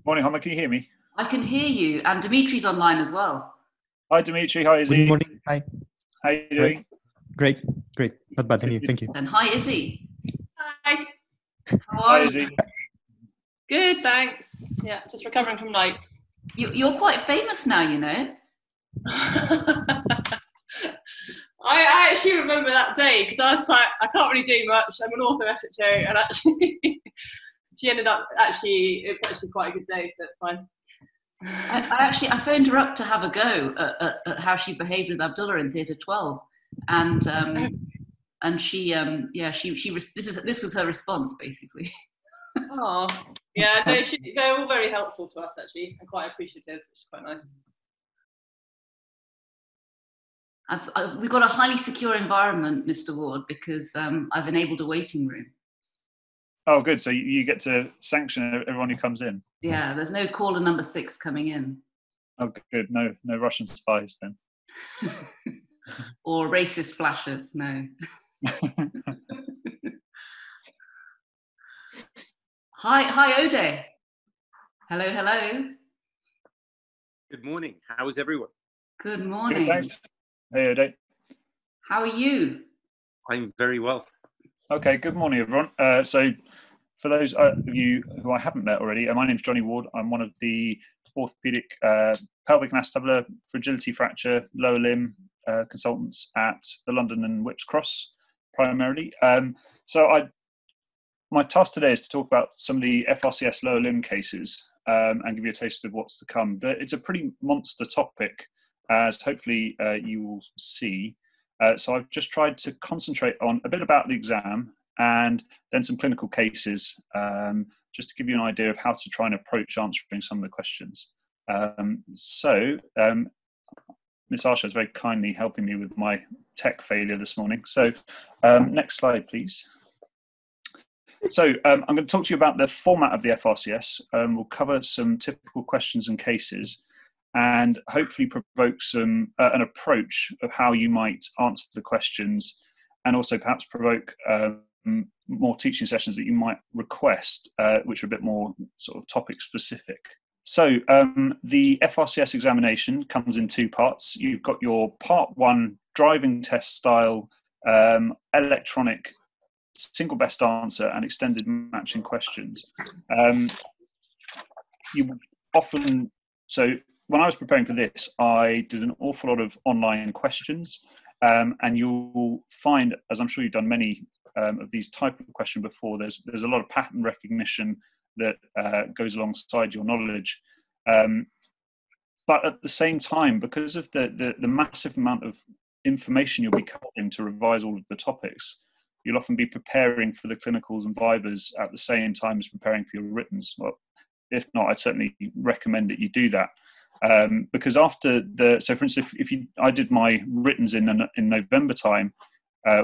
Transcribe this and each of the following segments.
Morning, Homer. Can you hear me? I can hear you, and Dimitri's online as well. Hi, Dimitri. Hi, Izzy. Good morning. Hi. How you doing? Great. Not bad. Thank you. And hi, Izzy. Hi. How are Hi, you? Izzy. Good, thanks. Yeah, just recovering from nights. You're quite famous now, you know. I actually remember that day because I was like, I can't really do much. I'm an author SHO, and actually, she ended up it was actually quite a good day, so it's fine. I phoned her up to have a go at how she behaved with Abdullah in Theatre 12, and she this was her response basically. Oh, yeah, no, they're all very helpful to us actually, and quite appreciative, which is quite nice. We've got a highly secure environment, Mr. Ward, because I've enabled a waiting room. Oh, good. So you get to sanction everyone who comes in. Yeah, there's no caller number 6 coming in. Oh, good. No Russian spies then. Or racist flashes. No. Hi, Ode. Hello. Good morning. How is everyone? Good morning. Good, thanks. Hey, Ode. How are you? I'm very well. Okay, good morning, everyone. So for those of you who I haven't met already, my name's Jonnie Ward. I'm one of the orthopedic pelvic and acetabular fragility fracture lower limb consultants at the London and Whips Cross primarily. My task today is to talk about some of the FRCS lower limb cases and give you a taste of what's to come. It's a pretty monster topic, as hopefully you will see. So I've just tried to concentrate on a bit about the exam and then some clinical cases, just to give you an idea of how to try and approach answering some of the questions. Miss Arsha is very kindly helping me with my tech failure this morning. So next slide, please. So I'm going to talk to you about the format of the FRCS. We'll cover some typical questions and cases, and hopefully provoke an approach of how you might answer the questions, and also perhaps provoke more teaching sessions that you might request, which are a bit more sort of topic specific. So the FRCS examination comes in 2 parts. You've got your part 1 driving test style electronic single best answer and extended matching questions. So when I was preparing for this, I did an awful lot of online questions, and you'll find, as I'm sure you've done many of these type of questions before, there's a lot of pattern recognition that goes alongside your knowledge. But at the same time, because of the massive amount of information you'll be covering to revise all of the topics, you'll often be preparing for the clinicals and Vivas at the same time as preparing for your writtens. Well, if not, I'd certainly recommend that you do that. Because after so for instance, I did my writtens in November time,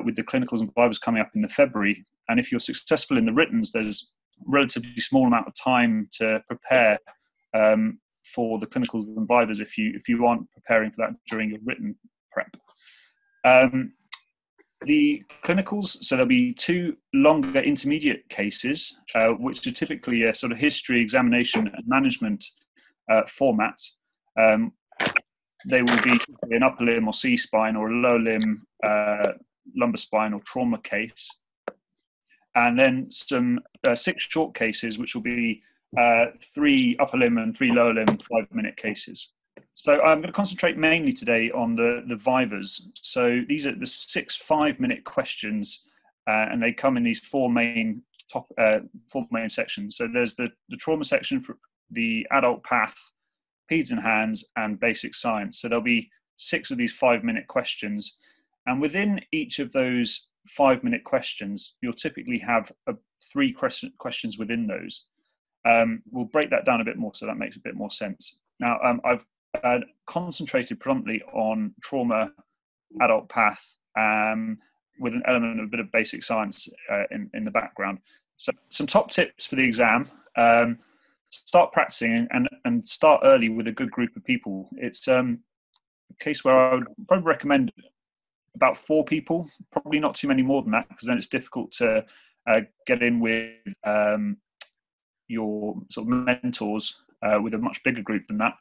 with the clinicals and Vivas coming up in the February, and if you're successful in the writtens, there's a relatively small amount of time to prepare for the clinicals and Vivas if you aren't preparing for that during your written prep. The clinicals, so there'll be 2 longer intermediate cases, which are typically a sort of history, examination and management format. They will be an upper limb or C-spine or a lower limb lumbar spine or trauma case. And then some 6 short cases, which will be 3 upper limb and 3 lower limb 5-minute cases. So I'm going to concentrate mainly today on the Vivas. So these are the 6 5-minute questions, and they come in these 4 main sections. So there's the trauma section for the adult path, peds and hands, and basic science. So there'll be 6 of these 5-minute questions, and within each of those 5-minute questions, you'll typically have 3 questions within those. We'll break that down a bit more so that makes a bit more sense. Now, I've concentrated predominantly on trauma, adult path, with an element of a bit of basic science in the background. So some top tips for the exam: start practicing and start early with a good group of people. It's a case where I would probably recommend about 4 people, probably not too many more than that, because then it's difficult to get in with your sort of mentors with a much bigger group than that.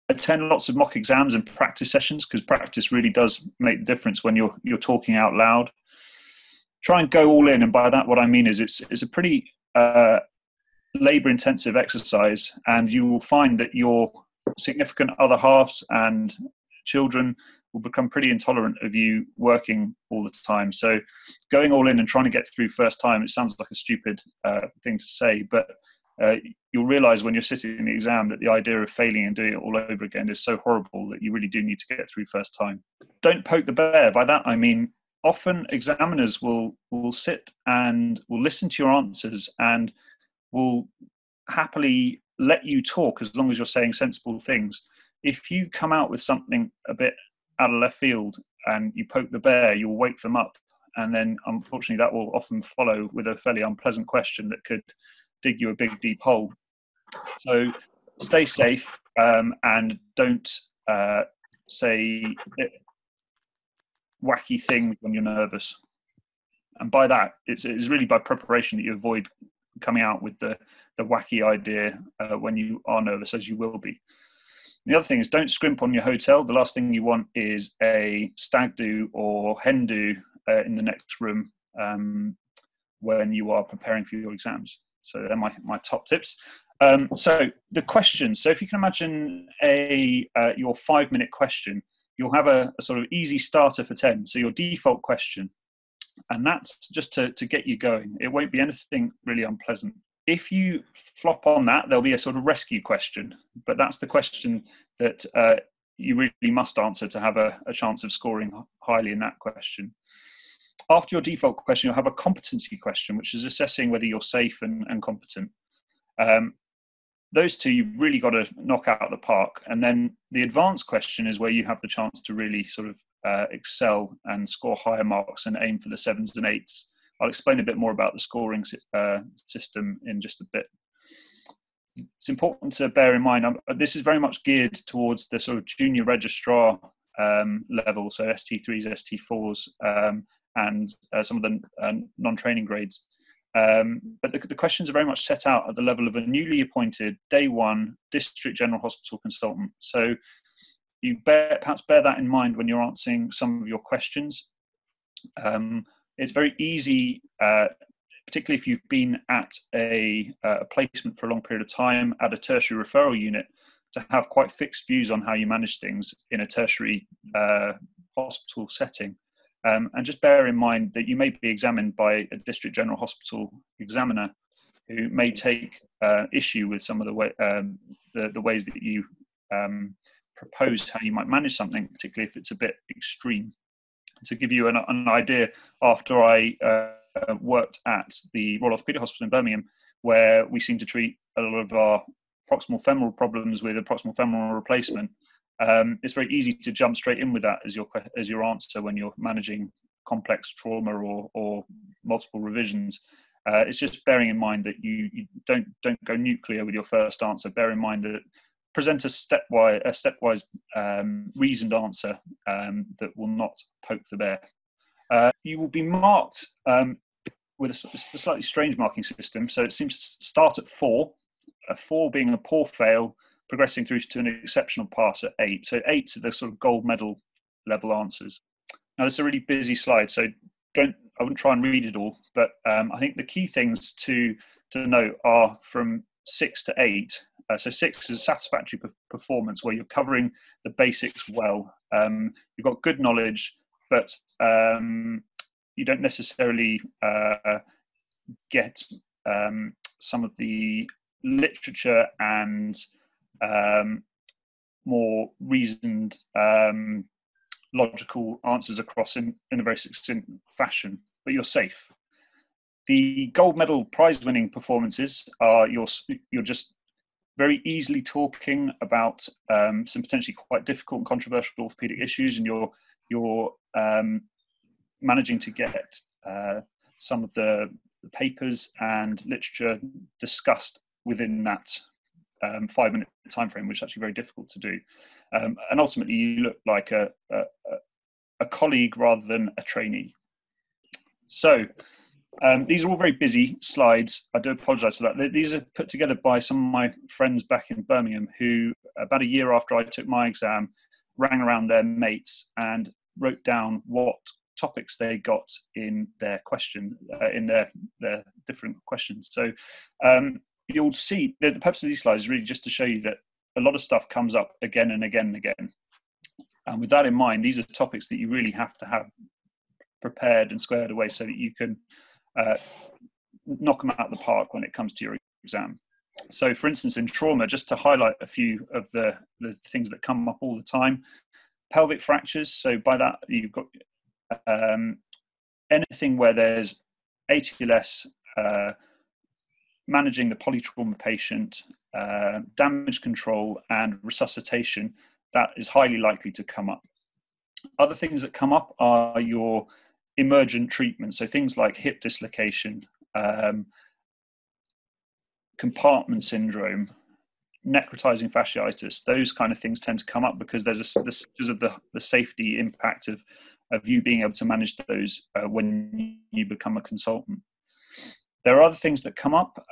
Attend lots of mock exams and practice sessions, because practice really does make the difference when you're talking out loud. Try and go all in, and by that what I mean is it's a pretty labour-intensive exercise, and you will find that your significant other halves and children will become pretty intolerant of you working all the time. So going all in and trying to get through first time, it sounds like a stupid thing to say, but you'll realise when you're sitting in the exam that the idea of failing and doing it all over again is so horrible that you really do need to get through first time. Don't poke the bear. By that I mean, often examiners will sit and will listen to your answers and will happily let you talk as long as you're saying sensible things. If you come out with something a bit out of left field and you poke the bear, you'll wake them up, and then unfortunately that will often follow with a fairly unpleasant question that could dig you a big deep hole. So stay safe, and don't say wacky things when you're nervous. And by that, it's really by preparation that you avoid coming out with the wacky idea when you are nervous, as you will be. The other thing is, don't scrimp on your hotel. The last thing you want is a stag do or hen do in the next room when you are preparing for your exams. So they're my top tips. So the questions. So if you can imagine your 5-minute question, you'll have a sort of easy starter for 10. So your default question, and that's just to get you going. It won't be anything really unpleasant. If you flop on that, there'll be a sort of rescue question, but that's the question that you really must answer to have a chance of scoring highly in that question. After your default question, you'll have a competency question, which is assessing whether you're safe and competent. Those two you've really got to knock out of the park. And then the advanced question is where you have the chance to really sort of excel and score higher marks and aim for the 7s and 8s. I'll explain a bit more about the scoring system in just a bit. It's important to bear in mind, this is very much geared towards the sort of junior registrar level, so ST3s, ST4s, and some of the non-training grades. But the questions are very much set out at the level of a newly appointed day one district general hospital consultant. So you perhaps bear that in mind when you're answering some of your questions. It's very easy, particularly if you've been at a placement for a long period of time at a tertiary referral unit, to have quite fixed views on how you manage things in a tertiary hospital setting. And just bear in mind that you may be examined by a district general hospital examiner who may take issue with some of the ways that you propose how you might manage something, particularly if it's a bit extreme. To give you an idea, after I worked at the Royal Orthopaedic Hospital in Birmingham, where we seem to treat a lot of our proximal femoral problems with a proximal femoral replacement, it's very easy to jump straight in with that as your answer when you're managing complex trauma or multiple revisions. It's just bearing in mind that you don't go nuclear with your first answer. Bear in mind that present a stepwise reasoned answer that will not poke the bear. You will be marked with a slightly strange marking system. So it seems to start at 4, a 4 being a poor fail, progressing through to an exceptional pass at 8. So 8 are the sort of gold medal level answers. Now this is a really busy slide, so I wouldn't try and read it all, but I think the key things to note are from 6 to 8. So 6 is satisfactory performance, where you're covering the basics well. You've got good knowledge, but you don't necessarily get some of the literature and more reasoned, logical answers across in a very succinct fashion, but you're safe. The gold medal prize-winning performances are you're just very easily talking about some potentially quite difficult and controversial orthopedic issues, and you're managing to get some of the papers and literature discussed within that 5-minute time frame, which is actually very difficult to do. And ultimately, you look like a colleague rather than a trainee. So These are all very busy slides. I do apologise for that. These are put together by some of my friends back in Birmingham who, about a year after I took my exam, rang around their mates and wrote down what topics they got in their question, in their different questions. So you'll see that the purpose of these slides is really just to show you that a lot of stuff comes up again and again and again. And with that in mind, these are topics that you really have to have prepared and squared away so that you can knock them out of the park when it comes to your exam. So for instance, in trauma, just to highlight a few of the things that come up all the time, pelvic fractures. So by that, you've got anything where there's ATLS, managing the polytrauma patient, damage control and resuscitation, that is highly likely to come up. Other things that come up are your emergent treatment, so things like hip dislocation, compartment syndrome, necrotizing fasciitis. Those kind of things tend to come up because there's because of the safety impact of you being able to manage those when you become a consultant. There are other things that come up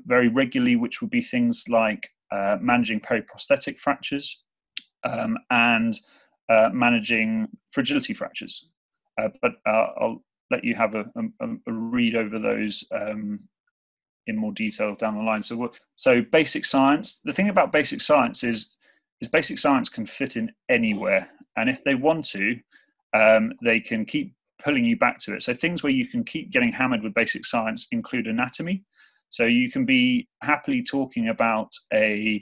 very regularly, which would be things like managing periprosthetic fractures and managing fragility fractures. But I'll let you have a read over those in more detail down the line. So basic science, the thing about basic science is basic science can fit in anywhere. And if they want to, they can keep pulling you back to it. So things where you can keep getting hammered with basic science include anatomy. So you can be happily talking about an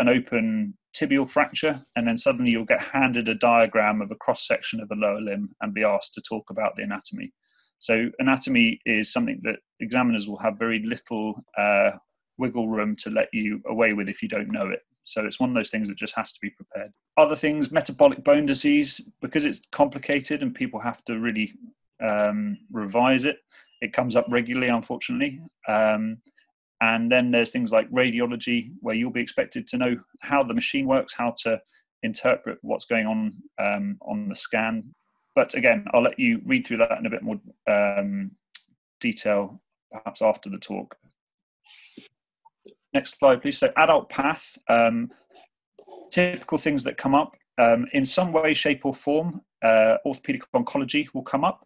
open tibial fracture, and then suddenly you'll get handed a diagram of a cross-section of the lower limb and be asked to talk about the anatomy. So anatomy is something that examiners will have very little wiggle room to let you away with if you don't know it. So it's one of those things that just has to be prepared. Other things, metabolic bone disease, because it's complicated and people have to really revise it, it comes up regularly, unfortunately. And then there's things like radiology, where you'll be expected to know how the machine works, how to interpret what's going on the scan. But again, I'll let you read through that in a bit more detail, perhaps after the talk. Next slide, please. So adult path, typical things that come up. In some way, shape or form, orthopedic oncology will come up.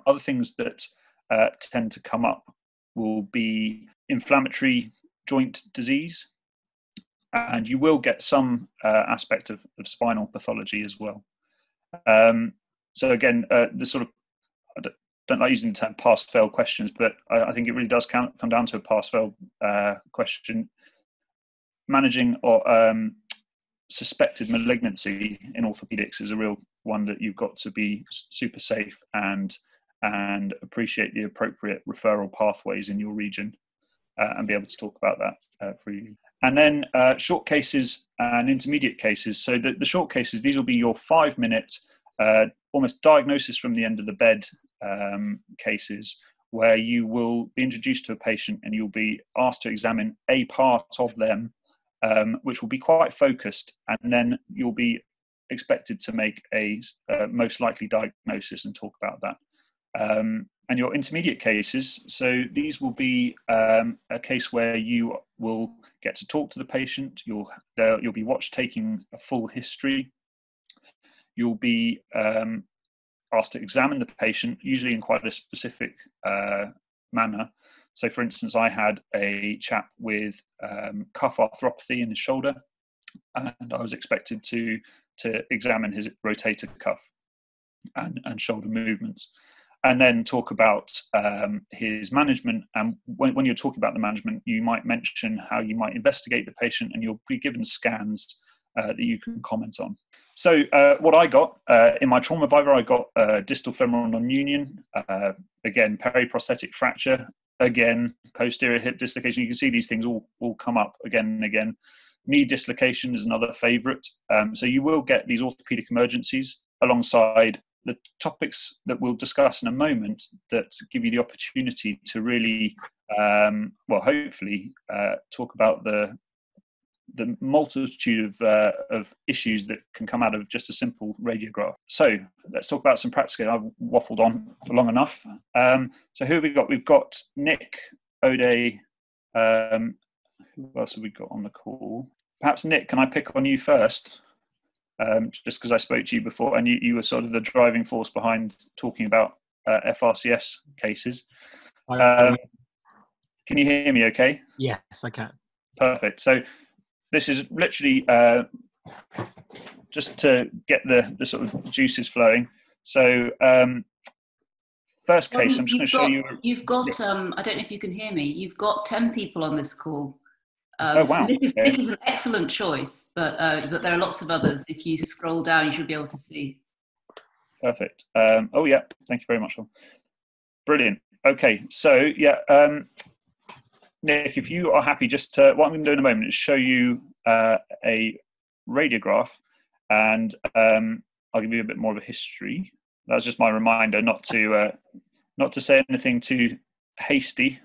Other things that tend to come up will be inflammatory joint disease, and you will get some aspect of spinal pathology as well. So again, the sort of, I don't like using the term pass-fail questions, but I think it really does come down to a pass-fail question. Managing or suspected malignancy in orthopedics is a real one that you've got to be super safe and appreciate the appropriate referral pathways in your region and be able to talk about that freely. And then short cases and intermediate cases. So the short cases, these will be your 5-minute, almost diagnosis from the end of the bed cases, where you will be introduced to a patient and you'll be asked to examine a part of them, which will be quite focused, and then you'll be expected to make a most likely diagnosis and talk about that. And your intermediate cases, so these will be a case where you will get to talk to the patient, you'll be watched taking a full history, you'll be asked to examine the patient, usually in quite a specific manner. So for instance, I had a chap with cuff arthropathy in his shoulder, and I was expected to examine his rotator cuff and shoulder movements, and then talk about his management. And when you're talking about the management, you might mention how you might investigate the patient, and you'll be given scans that you can comment on. So what I got in my trauma Viva, I got distal femoral non-union, again, periprosthetic fracture, again, posterior hip dislocation. You can see these things all come up again and again. Knee dislocation is another favourite. So you will get these orthopedic emergencies alongside the topics that we'll discuss in a moment that give you the opportunity to really, well, hopefully talk about the the multitude of issues that can come out of just a simple radiograph. So let's talk about some practical. I've waffled on for long enough. So who have we got? We've got Nick, Ode. Who else have we got on the call? Perhaps Nick, can I pick on you first? Just because I spoke to you before, and you were sort of the driving force behind talking about FRCS cases. Can you hear me okay? Yes, I can. Perfect. So this is literally just to get the sort of juices flowing. So first case, I'm just going to show you. You've got, I don't know if you can hear me, you've got 10 people on this call. Oh, wow. Nick is an excellent choice, but there are lots of others. If you scroll down, you should be able to see. Perfect. Oh, yeah. Thank you very much. Brilliant. Okay. So, yeah, Nick, if you are happy, just what I'm going to do in a moment is show you a radiograph, and I'll give you a bit more of a history. That's just my reminder not to say anything too hasty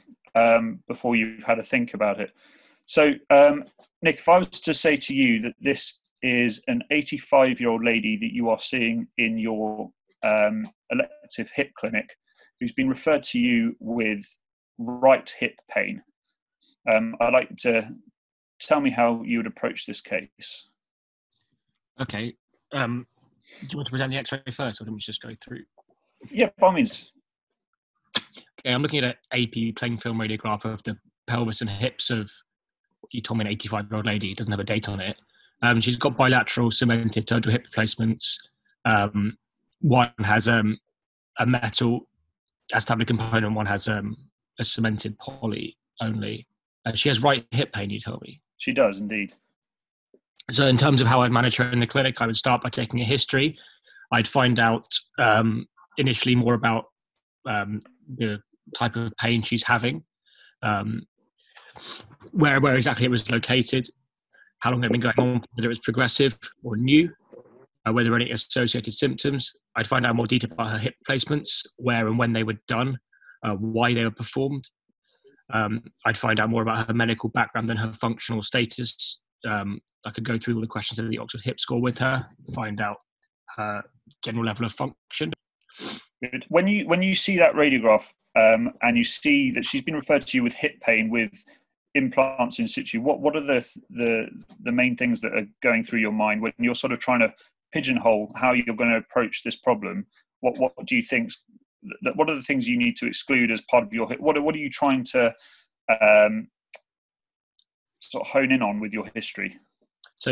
before you've had a think about it. So, Nick, if I was to say to you that this is an 85-year-old lady that you are seeing in your elective hip clinic, who's been referred to you with right hip pain, I'd like to tell me how you would approach this case. Okay. Do you want to present the X-ray first, or can we just go through? Yeah, by all means. Okay, I'm looking at an AP plain film radiograph of the pelvis and hips of, you told me, an 85-year-old lady. It doesn't have a date on it. She's got bilateral cemented total hip replacements. One has a metal acetabular component, one has a cemented poly only. She has right hip pain, you told me. She does, indeed. So in terms of how I'd manage her in the clinic, I would start by taking a history. I'd find out initially more about the type of pain she's having, where exactly it was located, how long it had been going on, whether it was progressive or new, whether there were any associated symptoms. I'd find out more detail about her hip placements, where and when they were done, why they were performed. I'd find out more about her medical background and her functional status. I could go through all the questions of the Oxford Hip Score with her, find out her general level of function. Good. When you see that radiograph and you see that she's been referred to you with hip pain with implants in situ, what are the main things that are going through your mind when you're sort of trying to pigeonhole how you're going to approach this problem? What do you think? What are the things you need to exclude as part of your hip? What are you trying to sort of hone in on with your history? So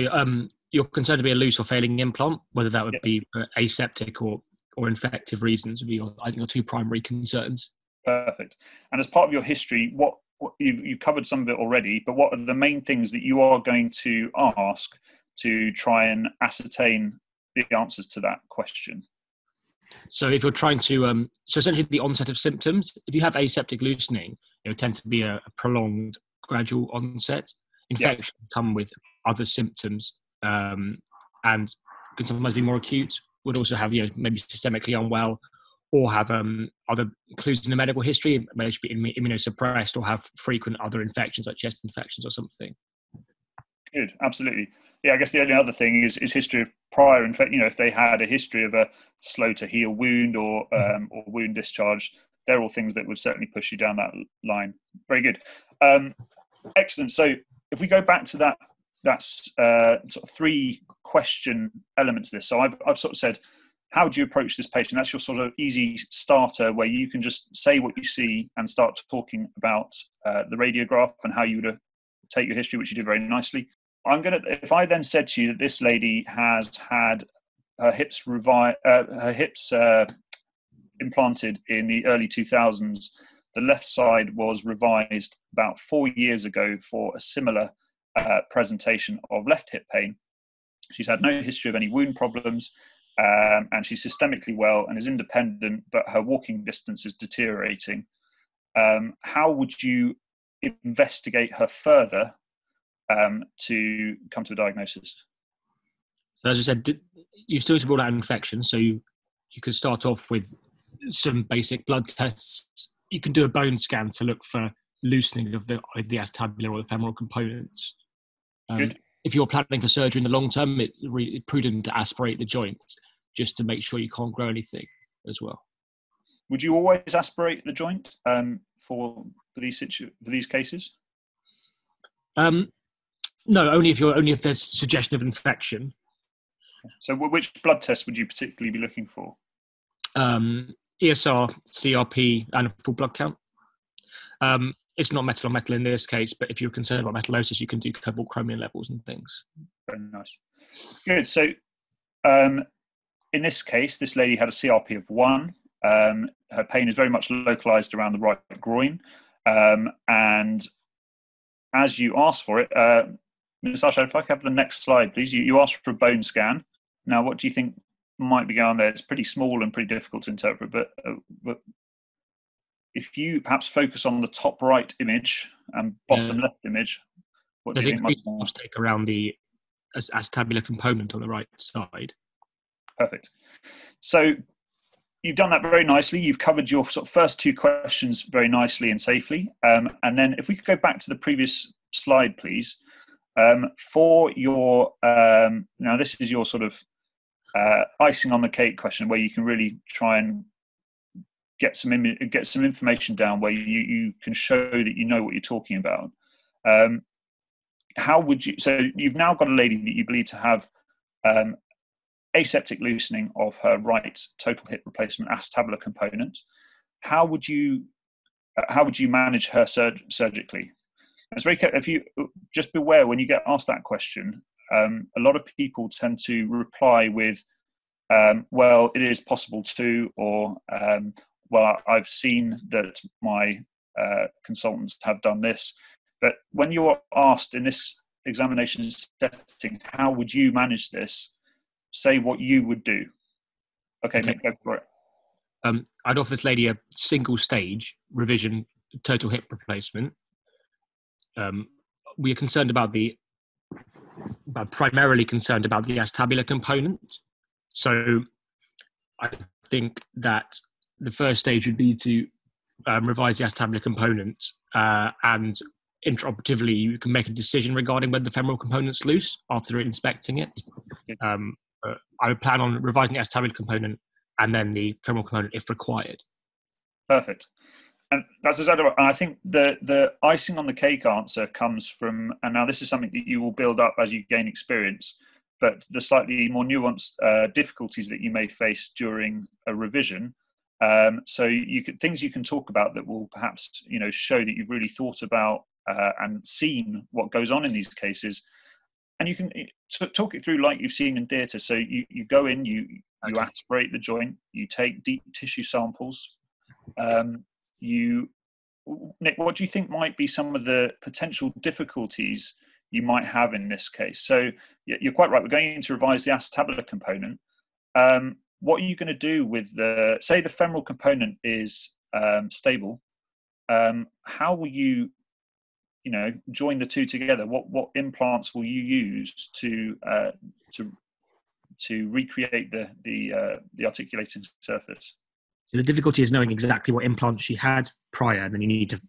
you're concerned to be a loose or failing implant, whether that would be for aseptic or infective reasons would be, I think, your two primary concerns. Perfect. And as part of your history, what you've covered some of it already, but what are the main things that you are going to ask to try and ascertain the answers to that question? So if you're trying to, so essentially the onset of symptoms, if you have aseptic loosening, it would tend to be a prolonged, gradual onset. Infections come with other symptoms and can sometimes be more acute, would also have, maybe systemically unwell, or have other clues in the medical history, maybe be immunosuppressed or have frequent other infections like chest infections or something. Good, absolutely. Yeah, I guess the only other thing is history of prior infection. If they had a history of a slow to heal wound or wound discharge, they're all things that would certainly push you down that line. Very good. Excellent. So if we go back to that's sort of 3 question elements to this. So I've sort of said, how do you approach this patient? That's your sort of easy starter where you can just say what you see and start talking about the radiograph and how you would take your history, which you did very nicely. If I then said to you that this lady has had her hips implanted in the early 2000s, the left side was revised about 4 years ago for a similar presentation of left hip pain. She's had no history of any wound problems, and she's systemically well and is independent, but her walking distance is deteriorating. How would you investigate her further to come to a diagnosis? So as I said, you still need to rule out infection. So you could start off with some basic blood tests. You can do a bone scan to look for loosening of the acetabular or the femoral components. Good. if you're planning for surgery in the long term, it's really prudent to aspirate the joint just to make sure you can't grow anything as well. Would you always aspirate the joint for these cases? No, only if there's suggestion of infection. So which blood tests would you particularly be looking for? ESR, CRP, and a full blood count. It's not metal on metal in this case, but if you're concerned about metallosis, you can do cobalt chromium levels and things. Very nice. Good. So in this case, this lady had a CRP of 1. Her pain is very much localized around the right groin. And as you asked for it, Ms. Arshad, if I could have the next slide, please. You asked for a bone scan. Now, what do you think might be going on there? It's pretty small and pretty difficult to interpret, but if you perhaps focus on the top right image and bottom left image, what do you think might be going on? Mistake around the acetabular component on the right side. Perfect. So you've done that very nicely. You've covered your sort of first 2 questions very nicely and safely. And then if we could go back to the previous slide, please. For your, now this is your sort of icing on the cake question where you can really try and get some information down where you can show that you know what you're talking about. How would you, so you've now got a lady that you believe to have aseptic loosening of her right total hip replacement acetabular component. How would you manage her surgically? It's very, if you just beware when you get asked that question, a lot of people tend to reply with, well, it is possible to, or well, I've seen that my consultants have done this. But when you're asked in this examination setting, how would you manage this? Say what you would do. Okay, Nick, go for it. I'd offer this lady a single stage revision total hip replacement. We are concerned about primarily concerned about the acetabular component. So I think that the first stage would be to revise the acetabular component, and intraoperatively you can make a decision regarding whether the femoral component's loose after inspecting it. I would plan on revising the acetabular component and then the femoral component if required. Perfect. And that's exactly right. And I think the icing on the cake answer comes from, and now this is something that you will build up as you gain experience, but the slightly more nuanced difficulties that you may face during a revision. So things you can talk about that will perhaps show that you've really thought about and seen what goes on in these cases, and you can talk it through like you've seen in theatre. So you go in, you aspirate the joint, you take deep tissue samples. Nick, what do you think might be some of the potential difficulties you might have in this case? So you're quite right. We're going to revise the acetabular component. What are you going to do with say the femoral component is stable? How will you, join the two together? What implants will you use to recreate the articulating surface? So the difficulty is knowing exactly what implant she had prior, and then you need to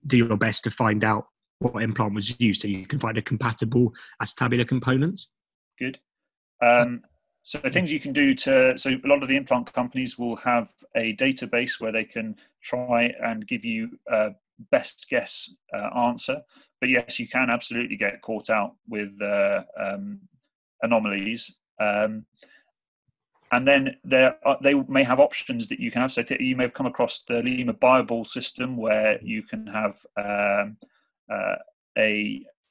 do your best to find out what implant was used so you can find a compatible acetabular component. Good. So things you can do so a lot of the implant companies will have a database where they can try and give you a best guess answer. But yes, you can absolutely get caught out with anomalies. And then they may have options that you can have. So you may have come across the Lima Bioball system where you can have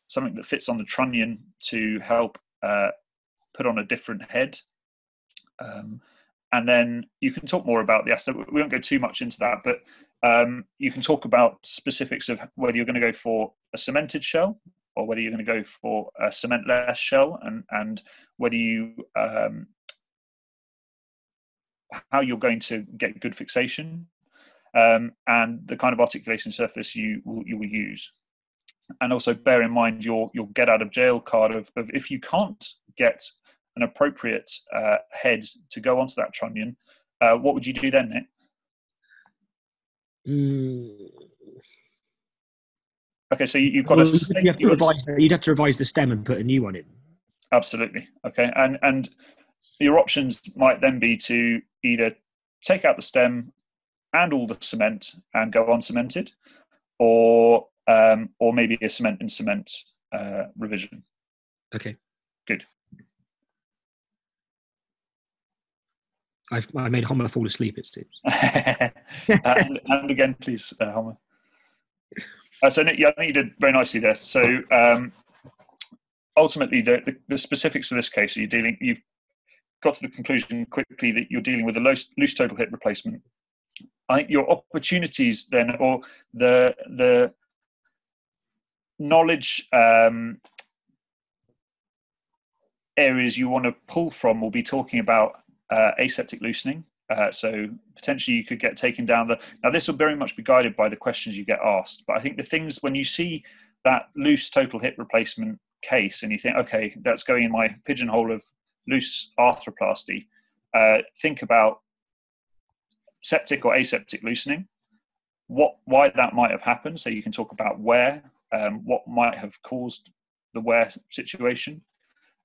something that fits on the trunnion to help put on a different head. And then you can talk more about the acetabular. We won't go too much into that, but you can talk about specifics of whether you're going to go for a cemented shell or whether you're going to go for a cementless shell, and whether you how you're going to get good fixation, and the kind of articulation surface you will use. And also bear in mind your get out of jail card of if you can't get an appropriate head to go onto that trunnion, what would you do then, Nick? Okay, so you've got Well, to. you'd have to revise the stem and put a new one in. Absolutely. Okay, and your options might then be to either take out the stem and all the cement and go uncemented, or maybe a cement in cement revision. Okay. Good. I made Homer fall asleep, it seems. and again, please, Homer. So yeah, I think you did very nicely there. So ultimately, the specifics of this case, you've got to the conclusion quickly that you're dealing with a loose total hip replacement. I think your opportunities then, or the knowledge areas you want to pull from will be talking about aseptic loosening. So potentially you could get taken down now this will very much be guided by the questions you get asked, but I think the things, when you see that loose total hip replacement case and you think, okay, that's going in my pigeonhole of loose arthroplasty, think about septic or aseptic loosening, why that might have happened, so you can talk about where, what might have caused the where situation.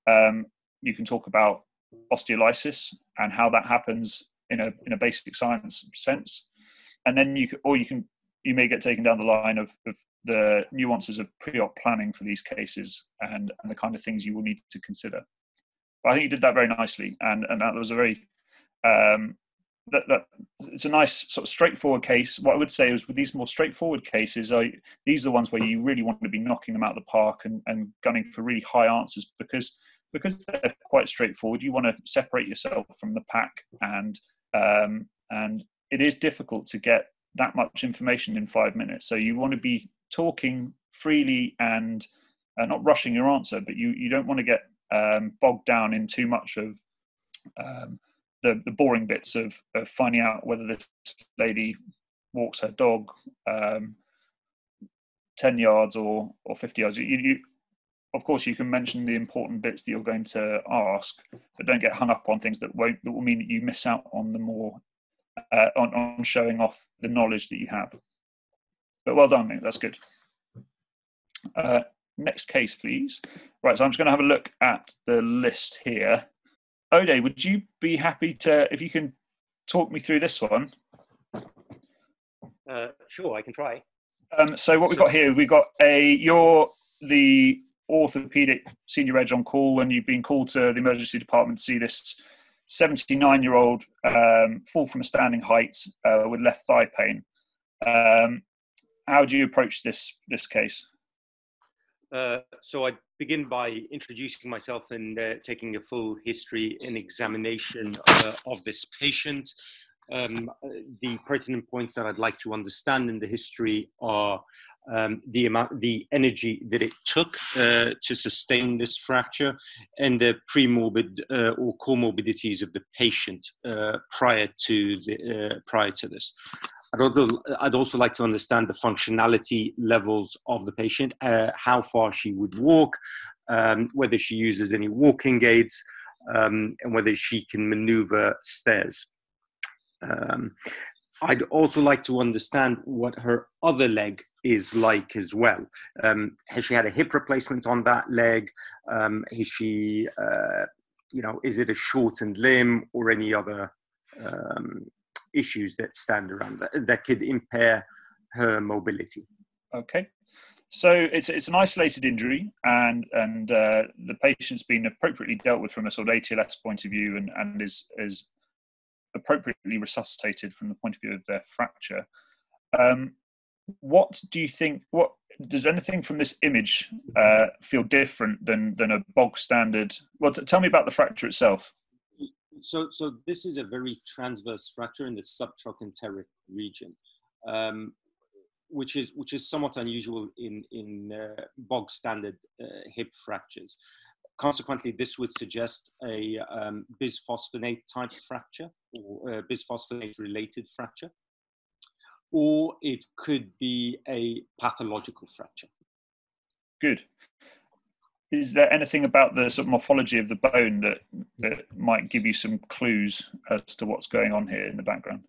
You can talk about osteolysis and how that happens in a basic science sense, and then you may get taken down the line of the nuances of pre-op planning for these cases and the kind of things you will need to consider. But I think you did that very nicely, and that was a very it's a nice sort of straightforward case. What I would say is with these more straightforward cases, these are the ones where you really want to be knocking them out of the park and gunning for really high answers, because they're quite straightforward. You want to separate yourself from the pack, and it is difficult to get that much information in 5 minutes. So you want to be talking freely and not rushing your answer, but you don't want to get bogged down in too much of the boring bits of finding out whether this lady walks her dog 10 yards or 50 yards. Of course, you can mention the important bits that you're going to ask, but don't get hung up on things that will mean that you miss out on the more on showing off the knowledge that you have. But well done, mate. That's good. Next case, please. Right, so I'm just going to have a look at the list here. Ode, would you be happy to, if you can talk me through this one? Sure, I can try. So what we've got here, we've got you're the orthopedic senior reg on call, and you've been called to the emergency department to see this 79-year-old fall from a standing height with left thigh pain. How do you approach this case? So I begin by introducing myself and taking a full history and examination of this patient. The pertinent points that I'd like to understand in the history are the energy that it took to sustain this fracture, and the premorbid or comorbidities of the patient prior to this. I'd also like to understand the functionality levels of the patient, how far she would walk, whether she uses any walking aids, and whether she can maneuver stairs. I'd also like to understand what her other leg is like as well. Has she had a hip replacement on that leg? Is she, is it a shortened limb or any other issues that stand around that could impair her mobility? Okay, so it's an isolated injury, and the patient's been appropriately dealt with from a sort of ATLS point of view, and is appropriately resuscitated from the point of view of their fracture. What do you think? What does anything from this image feel different than a bog standard? Well, tell me about the fracture itself. So this is a very transverse fracture in the subtrochanteric region, which is somewhat unusual in bog standard hip fractures. Consequently, this would suggest a bisphosphonate type fracture, or bisphosphonate related fracture, or it could be a pathological fracture. Good. Is there anything about the sort of morphology of the bone that might give you some clues as to what's going on here in the background?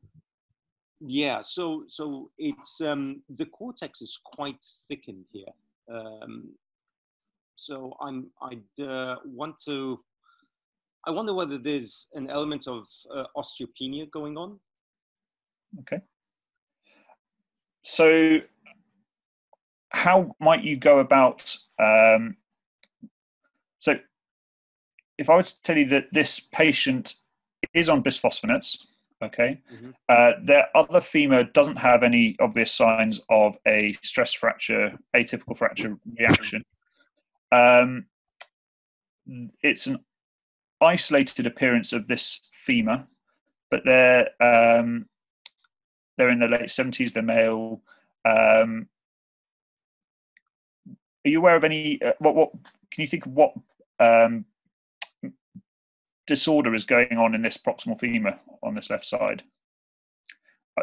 Yeah, so it's the cortex is quite thickened here. So I wonder whether there's an element of osteopenia going on. Okay. So how might you go about, so if I was to tell you that this patient is on bisphosphonates, okay, their other femur doesn't have any obvious signs of a stress fracture, atypical fracture reaction. It's an isolated appearance of this femur, but they're in their late 70s, they're male. Are you aware of any, what can you think of what disorder is going on in this proximal femur on this left side?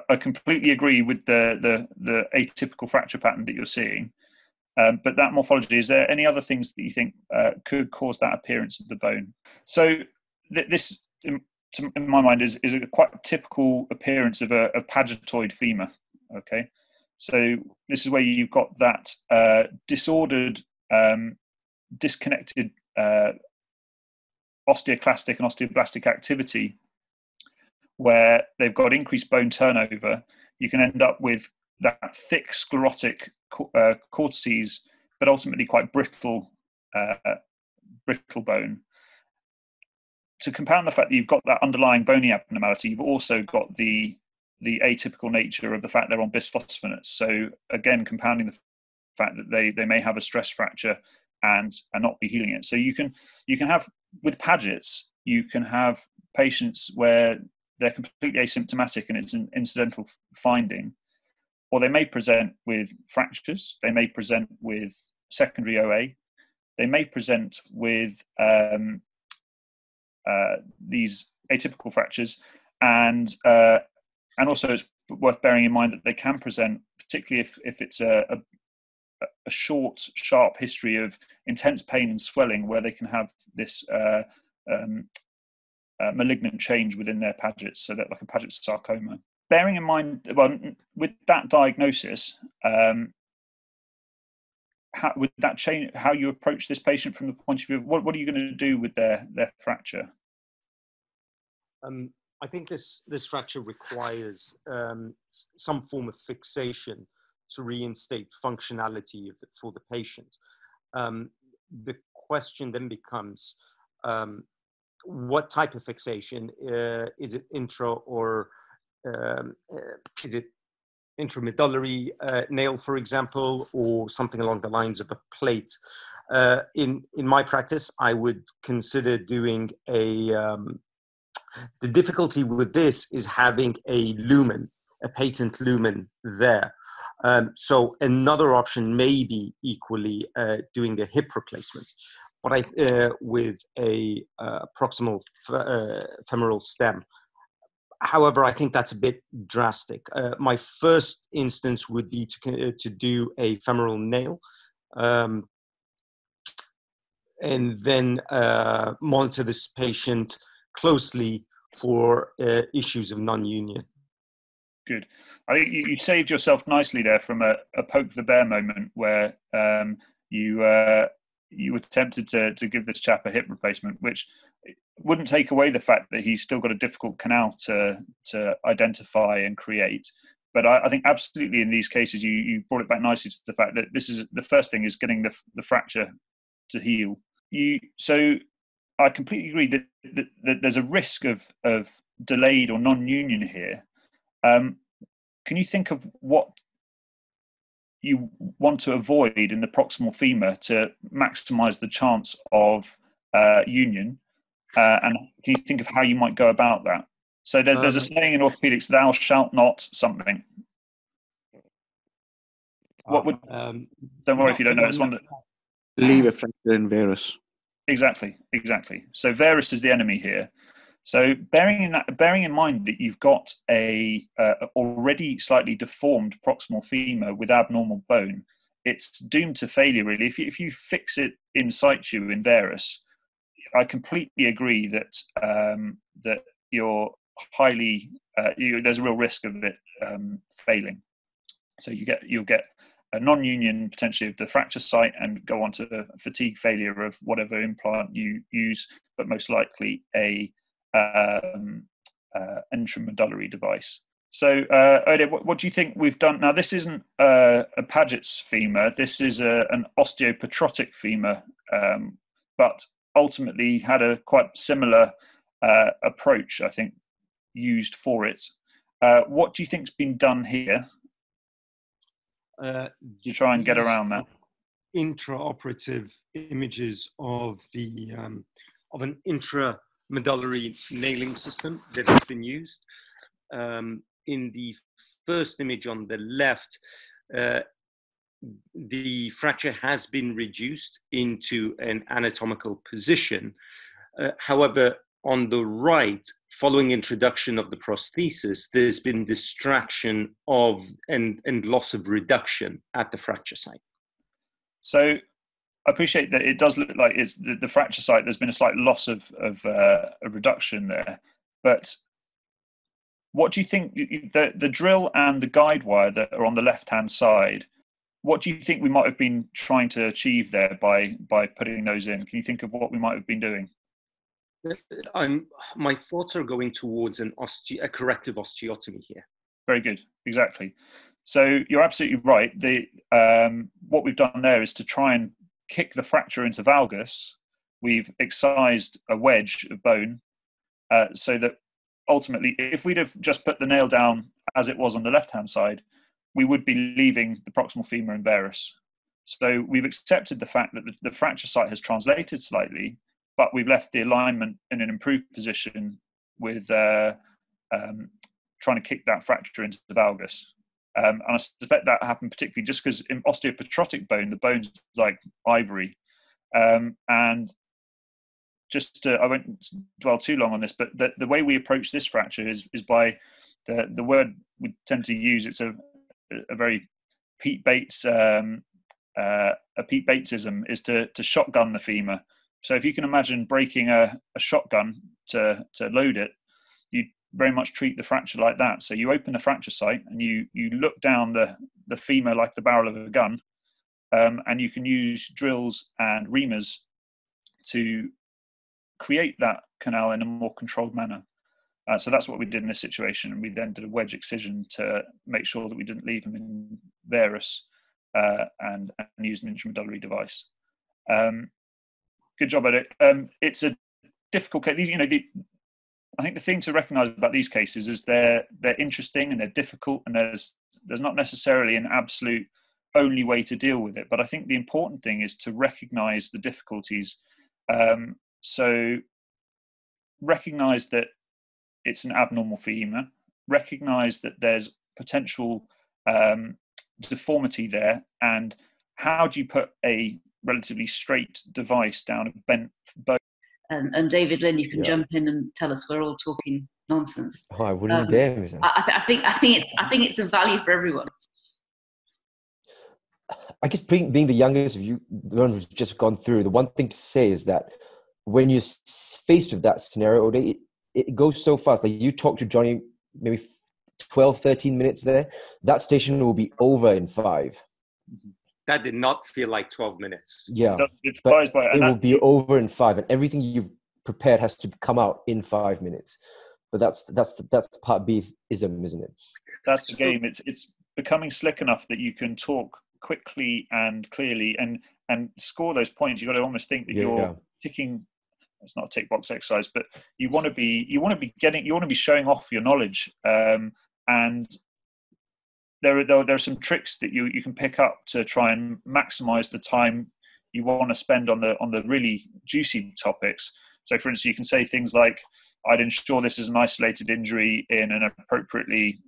I completely agree with the atypical fracture pattern that you're seeing, but that morphology, is there any other things that you think could cause that appearance of the bone? So this, in my mind, is a quite typical appearance of a pagetoid femur. Okay, so this is where you've got that disordered, disconnected osteoclastic and osteoblastic activity, where they've got increased bone turnover. You can end up with that thick sclerotic cortices, but ultimately quite brittle bone. To compound the fact that you've got that underlying bony abnormality, you've also got the atypical nature of the fact they're on bisphosphonates. So again, compounding the fact that they may have a stress fracture and not be healing it. So you can have, with Paget's, you can have patients where they're completely asymptomatic and it's an incidental finding, or they may present with fractures, they may present with secondary OA, they may present with these atypical fractures, and also it's worth bearing in mind that they can present, particularly if it's a short, sharp history of intense pain and swelling, where they can have this malignant change within their Paget's, so that like a Paget's sarcoma. Bearing in mind, well, with that diagnosis, how would that change how you approach this patient from the point of view of what are you going to do with their fracture? I think this fracture requires some form of fixation to reinstate functionality for the patient. The question then becomes, what type of fixation? Is it intra or is it intramedullary nail, for example, or something along the lines of a plate? In my practice, I would consider doing the difficulty with this is having a lumen, a patent lumen there. So another option may be equally doing a hip replacement, but with a proximal femoral stem. However, I think that's a bit drastic. My first instance would be to do a femoral nail, and then monitor this patient closely for issues of non-union. Good. I think you saved yourself nicely there from a poke the bear moment where you were tempted to give this chap a hip replacement, which wouldn't take away the fact that he's still got a difficult canal to identify and create. But I think absolutely in these cases, you brought it back nicely to the fact that this is the first thing is getting the fracture to heal. So I completely agree that there's a risk of delayed or non-union here. Can you think of what you want to avoid in the proximal femur to maximize the chance of union? And can you think of how you might go about that? So there's a saying in orthopedics, "Thou shalt not something." What would? Don't worry if you don't know. It's one that leave a fracture in varus. Exactly. So varus is the enemy here. So bearing in mind that you've got a already slightly deformed proximal femur with abnormal bone, it's doomed to failure really. If you fix it in situ in varus, I completely agree that that your highly, there's a real risk of it failing. So you'll get a non-union potentially of the fracture site and go on to the fatigue failure of whatever implant you use, but most likely a intramedullary device. So, Ode, what do you think we've done? Now, this isn't a Paget's femur. This is an osteopetrotic femur, but ultimately had a quite similar approach, I think, used for it. What do you think's been done here to try and get around that? Intraoperative images of the of an intramedullary nailing system that has been used. In the first image on the left, the fracture has been reduced into an anatomical position. However, on the right, following introduction of the prosthesis, there's been distraction of and loss of reduction at the fracture site. So I appreciate that it does look like it's the fracture site. There's been a slight loss of a reduction there, but what do you think, the drill and the guide wire that are on the left-hand side, what do you think we might have been trying to achieve there by putting those in? Can you think of what we might have been doing? My thoughts are going towards a corrective osteotomy here. Very good, exactly. So you're absolutely right. What we've done there is to try and kick the fracture into valgus. We've excised a wedge of bone so that ultimately, if we'd have just put the nail down as it was on the left-hand side, we would be leaving the proximal femur and varus. So we've accepted the fact that the fracture site has translated slightly, but we've left the alignment in an improved position with trying to kick that fracture into the valgus. And I suspect that happened particularly just because in osteopetrotic bone, the bone's like ivory. And just I won't dwell too long on this, but the way we approach this fracture is by the word we tend to use. It's a very Pete Bates a Pete Batesism is to shotgun the femur. So if you can imagine breaking a shotgun to load it, you very much treat the fracture like that. So you open the fracture site and you look down the femur like the barrel of a gun, and you can use drills and reamers to create that canal in a more controlled manner. So that's what we did in this situation, and we then did a wedge excision to make sure that we didn't leave them in varus and used an intramedullary device. Good job at it. It's a difficult case. I think the thing to recognise about these cases is they're interesting and they're difficult, and there's not necessarily an absolute only way to deal with it. But I think the important thing is to recognise the difficulties. So recognise that it's an abnormal femur, recognise that there's potential deformity there, and how do you put a relatively straight device down a bent bone? And David Lynn, you can jump in and tell us we're all talking nonsense. Oh, I wouldn't dare. I think it's a value for everyone. I guess being the youngest of you, the one who's just gone through, the one thing to say is that when you're faced with that scenario, it goes so fast. Like you talk to Jonnie maybe 12, 13 minutes there, that station will be over in 5. That did not feel like 12 minutes. Yeah, it will be over in 5, and everything you've prepared has to come out in 5 minutes. But that's part B-ism, isn't it? That's the game. It's becoming slick enough that you can talk quickly and clearly and score those points. You've got to almost think that you're ticking. It's not a tick box exercise, but you want to be showing off your knowledge. And there are some tricks that you can pick up to try and maximize the time you want to spend on the really juicy topics. So, for instance, you can say things like, "I'd ensure this is an isolated injury in an appropriately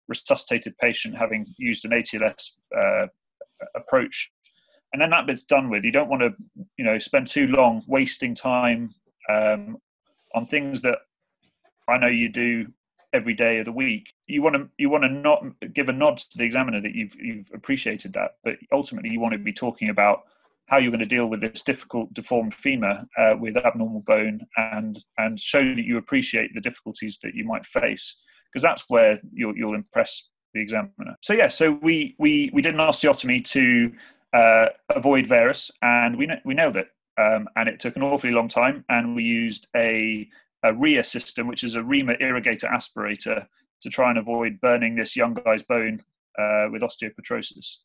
resuscitated patient having used an ATLS approach." And then that bit's done with. You don't want to, spend too long wasting time on things that I know you do every day of the week. You want to not give a nod to the examiner that you've appreciated that, but ultimately you want to be talking about how you're going to deal with this difficult deformed femur with abnormal bone, and show that you appreciate the difficulties that you might face, because that's where you'll impress the examiner. So yeah, so we did an osteotomy to avoid varus, and we nailed it. And it took an awfully long time, and we used a RIA system, which is a reamer irrigator aspirator, to try and avoid burning this young guy's bone with osteopetrosis.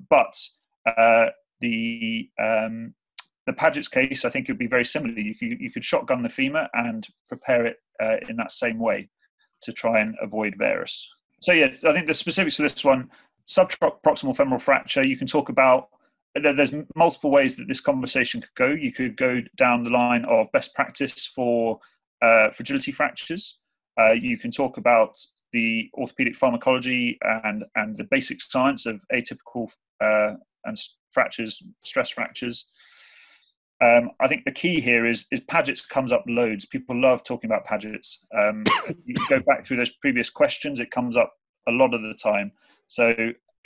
But the Paget's case, I think it would be very similar. You could shotgun the femur and prepare it in that same way to try and avoid varus. So yeah, I think the specifics for this one, subproximal femoral fracture, you can talk about, there's multiple ways that this conversation could go. You could go down the line of best practice for fragility fractures. You can talk about the orthopedic pharmacology and the basic science of atypical and fractures, stress fractures. I think the key here is Paget's comes up loads. People love talking about Paget's. You go back through those previous questions, it comes up a lot of the time. So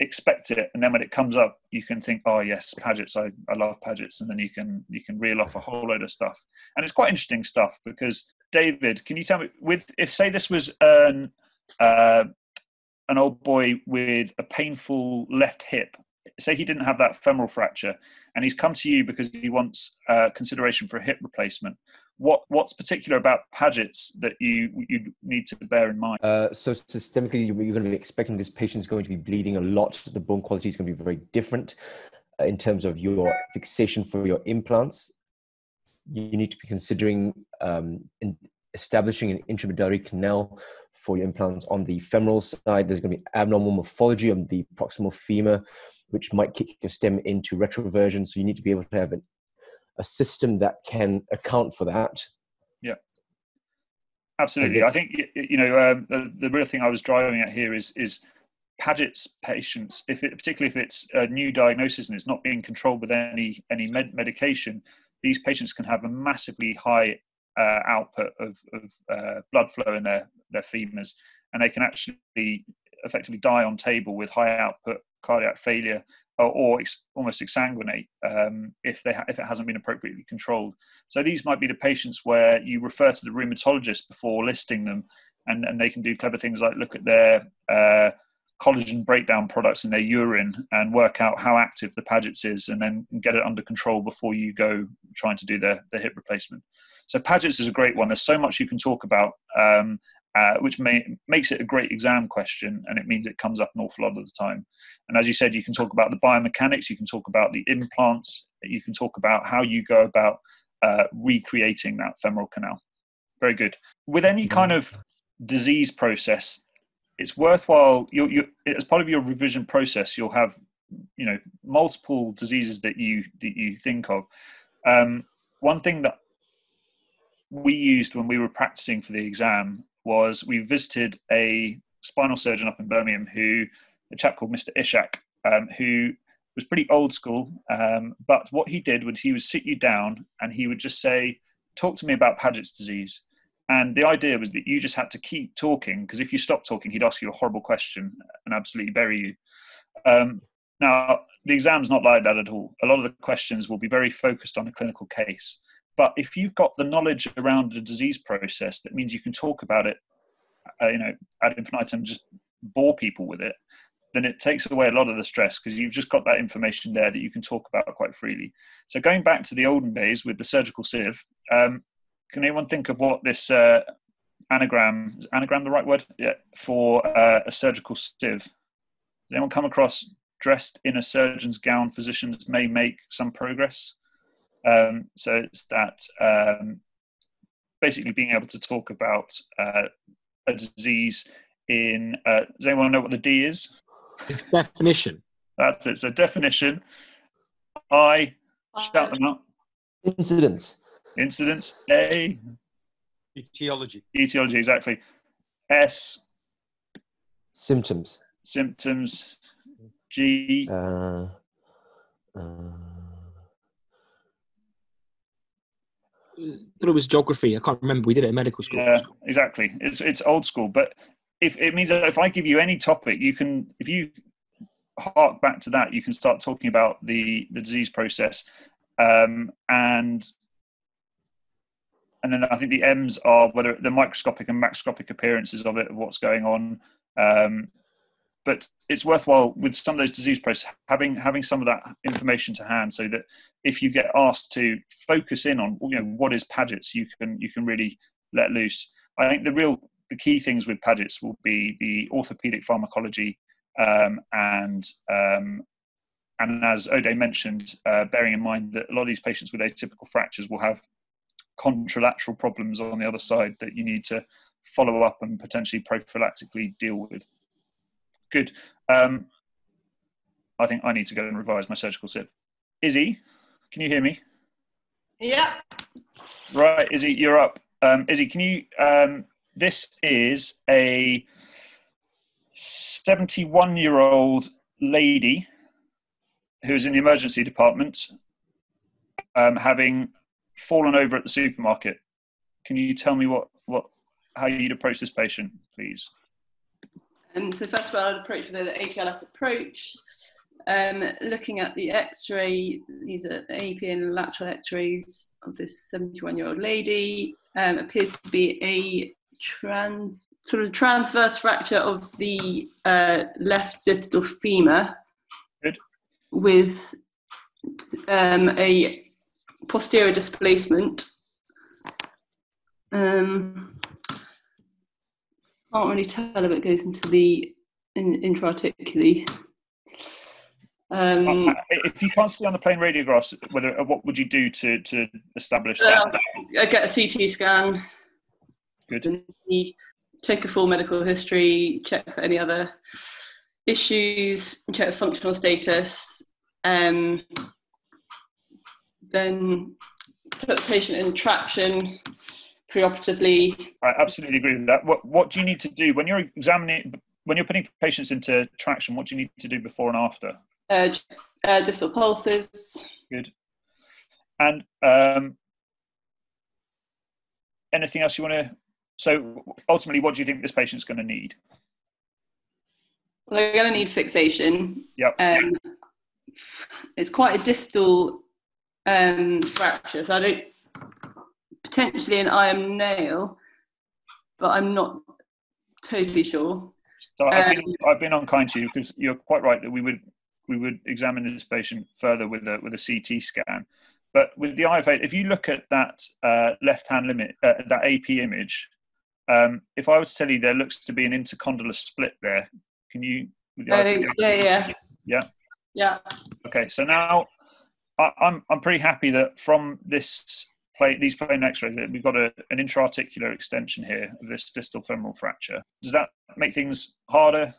expect it, and then when it comes up, you can think, oh yes, Paget's, I love Paget's, and then you can reel off a whole load of stuff. And it's quite interesting stuff, because David, can you tell me, if say this was an old boy with a painful left hip, say he didn't have that femoral fracture, and he's come to you because he wants consideration for a hip replacement, what's particular about Paget's that you need to bear in mind? So systemically, you're going to be expecting this patient is going to be bleeding a lot. The bone quality is going to be very different in terms of your fixation for your implants. You need to be considering establishing an intramedullary canal for your implants on the femoral side. There's going to be abnormal morphology on the proximal femur, which might kick your stem into retroversion. So you need to be able to have a system that can account for that. Yeah, absolutely. I think the real thing I was driving at here is Paget's patients, particularly if it's a new diagnosis and it's not being controlled with any medication, these patients can have a massively high output of blood flow in their femurs, and they can actually effectively die on table with high output cardiac failure, or almost exsanguinate if it hasn't been appropriately controlled. So these might be the patients where you refer to the rheumatologist before listing them, and they can do clever things like look at their collagen breakdown products in their urine and work out how active the Paget's is, and then get it under control before you go trying to do the hip replacement. So Paget's is a great one. There's so much you can talk about, which makes it a great exam question, and it means it comes up an awful lot of the time. And as you said, you can talk about the biomechanics, you can talk about the implants, you can talk about how you go about recreating that femoral canal. Very good. With any kind of disease process, it's worthwhile, as part of your revision process, you'll have multiple diseases that you think of. One thing that we used when we were practicing for the exam was we visited a spinal surgeon up in Birmingham, a chap called Mr. Ishak, who was pretty old school. But what he did was he would sit you down and he would just say, talk to me about Paget's disease. And the idea was that you just had to keep talking, because if you stopped talking, he'd ask you a horrible question and absolutely bury you. Now, the exam's not like that at all. A lot of the questions will be very focused on a clinical case. But if you've got the knowledge around the disease process, that means you can talk about it, ad infinitum, just bore people with it, then it takes away a lot of the stress, because you've just got that information there that you can talk about quite freely. So going back to the olden days with the surgical sieve, can anyone think of what this anagram, is anagram the right word? Yeah, for a surgical sieve? Has anyone come across dressed in a surgeon's gown, physicians may make some progress? So it's that basically being able to talk about a disease in, does anyone know what the D is? It's definition. That's it. So definition. I shout them out. Incidents. Incidents. A. Etiology. Etiology, exactly. S. Symptoms. Symptoms. G. I thought it was geography. I can't remember. We did it in medical school. Yeah, exactly. It's old school, but if it means that if I give you any topic, you can. If you hark back to that, you can start talking about the disease process, and then I think the M's are whether the microscopic and macroscopic appearances of it, of what's going on. But it's worthwhile with some of those disease processes having some of that information to hand, so that if you get asked to focus in on, you know, what is Paget's, you can really let loose. I think the key things with Paget's will be the orthopedic pharmacology, and as Ode mentioned, bearing in mind that a lot of these patients with atypical fractures will have contralateral problems on the other side that you need to follow up and potentially prophylactically deal with. Good. I think I need to go and revise my surgical SIP. Izzy, can you hear me? Yeah. Right, Izzy, you're up. Izzy, can you? This is a 71-year-old lady who's in the emergency department, having fallen over at the supermarket. Can you tell me how you'd approach this patient, please? So first of all, I'd approach with an ATLS approach, looking at the X-ray. These are the AP and lateral X-rays of this 71-year-old lady. Appears to be a transverse fracture of the left distal femur. Good. With a posterior displacement. Can't really tell if it goes into the intra-articularly. If you can't see on the plain radiographs, what would you do to establish that? I get a CT scan. Good. Take a full medical history, check for any other issues, check functional status, then put the patient in traction preoperatively. I absolutely agree with that. What do you need to do when you're putting patients into traction? What do you need to do before and after? Distal pulses. Good. And anything else you want to? So ultimately, what do you think this patient's going to need? Well, they're going to need fixation. Yep. It's quite a distal fracture, so I don't. Potentially an IM nail, but I'm not totally sure. So I've been unkind to you, because you're quite right that we would examine this patient further with a CT scan. But with the IFA, if you look at that left-hand limit, that AP image, if I was to tell you there looks to be an intercondylar split there, can you? Yeah. Okay, so now I'm pretty happy that from these plain X-rays, we've got an intra-articular extension here of this distal femoral fracture. Does that make things harder?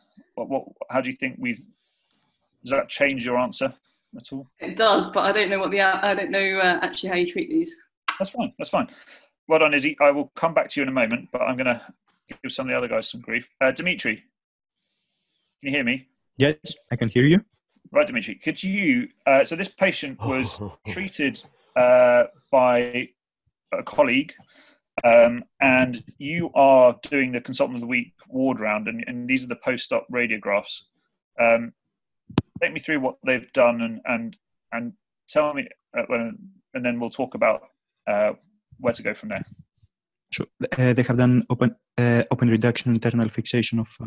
How do you think does that change your answer at all? It does, but I don't know actually how you treat these. That's fine. Well done, Izzy. I will come back to you in a moment, but I'm going to give some of the other guys some grief. Dimitri, can you hear me? Yes, I can hear you. Right, Dimitri, could you, so this patient was treated by a colleague, and you are doing the Consultant of the Week ward round, and these are the post-op radiographs. Take me through what they've done and tell me, and then we'll talk about where to go from there. So they have done open reduction internal fixation of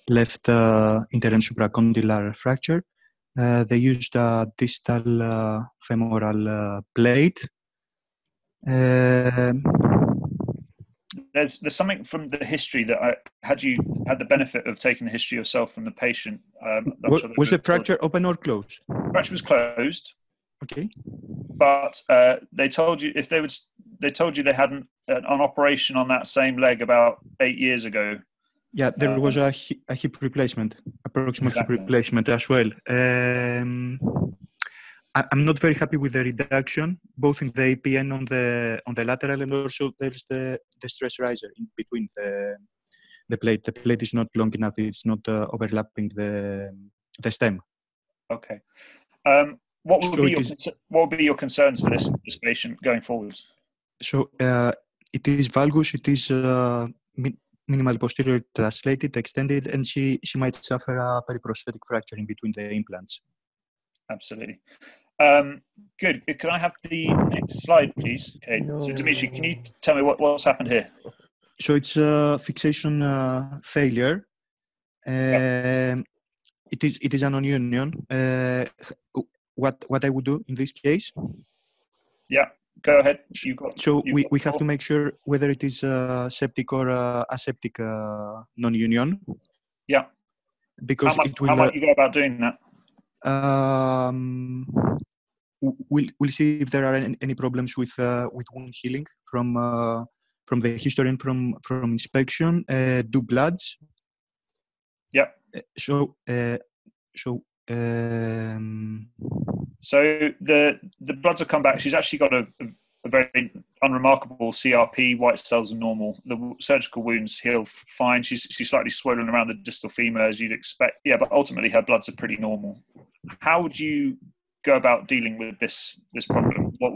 left internal supracondylar fracture. They used a distal femoral plate. There's something from the history that had the benefit of taking the history yourself from the patient. Was the fracture open or closed? The fracture was closed. Okay. But they told you they told you they had an operation on that same leg about 8 years ago. Yeah, there was a hip replacement, approximate hip replacement as well. I'm not very happy with the reduction, both in the APN on the lateral, and also there's the stress riser in between the plate. The plate is not long enough; it's not overlapping the stem. Okay. What would be your concerns for this patient going forward? So it is valgus. It is minimal posterior translated, extended, and she might suffer a periprosthetic fracture in between the implants. Absolutely. Good. Can I have the next slide, please? Okay. So Dimitri, can you tell me what's happened here? So it's fixation failure. It is a non-union. What I would do in this case? Yeah. Go ahead. We have to make sure whether it is septic or aseptic non-union. Yeah. Because how might you go about doing that? We'll see if there are any problems with wound healing from the history and from inspection. Do bloods. Yeah. So the bloods have come back. She's actually got a very unremarkable CRP. White cells are normal. The surgical wounds heal fine. She's slightly swollen around the distal femur, as you'd expect. Yeah, but ultimately her bloods are pretty normal. How would you go about dealing with this problem? What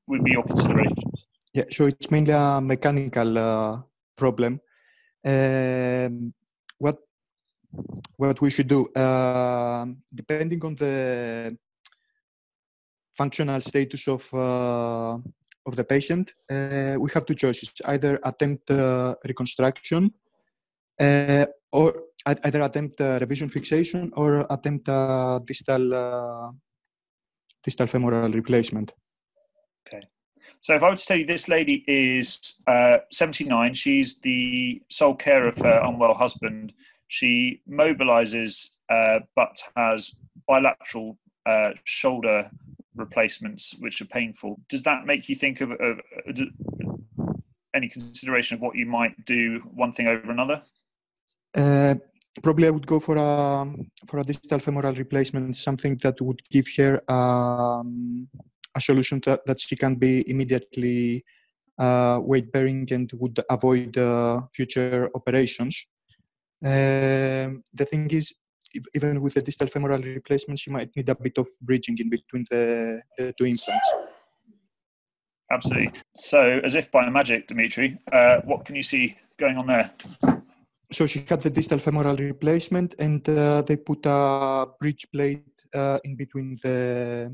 would be your considerations? Yeah, so it's mainly a mechanical problem. What we should do, depending on the functional status of the patient, we have two choices: either attempt reconstruction, or either attempt revision fixation, or attempt distal femoral replacement. Okay. So if I were to tell you this lady is 79, she's the sole carer of her unwell husband. She mobilizes but has bilateral shoulder replacements which are painful. Does that make you think of any consideration of what you might do one thing over another? Probably I would go for a distal femoral replacement, something that would give her a solution that she can be immediately weight-bearing and would avoid future operations. The thing is, even with the distal femoral replacement, she might need a bit of bridging in between the two implants. Absolutely. So, as if by magic, Dimitri, what can you see going on there? So she had the distal femoral replacement, and they put a bridge plate in between the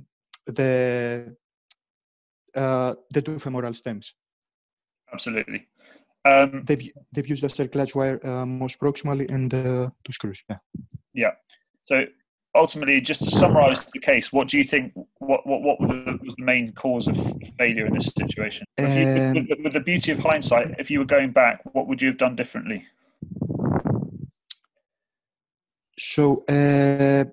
two femoral stems. Absolutely. They've used a cerclage wire most proximally and two screws. Yeah. Yeah. So ultimately, just to summarise the case, what do you think? What was the main cause of failure in this situation? With the beauty of hindsight, if you were going back, what would you have done differently? So the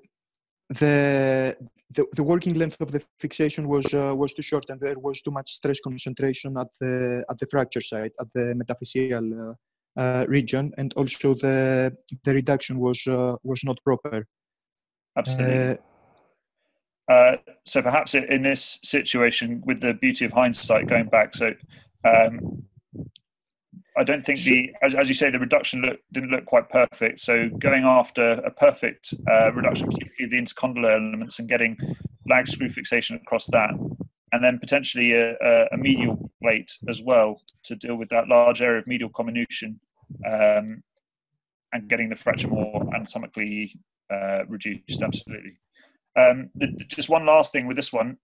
working length of the fixation was too short, and there was too much stress concentration at the fracture site, at the metaphyseal region, and also the reduction was not proper. Absolutely. So perhaps in this situation, with the beauty of hindsight, going back, so I don't think as you say, the reduction didn't look quite perfect. So going after a perfect reduction, particularly of the intercondylar elements, and getting lag screw fixation across that, and then potentially a medial plate as well to deal with that large area of medial comminution, and getting the fracture more anatomically reduced. Absolutely. Just one last thing with this one,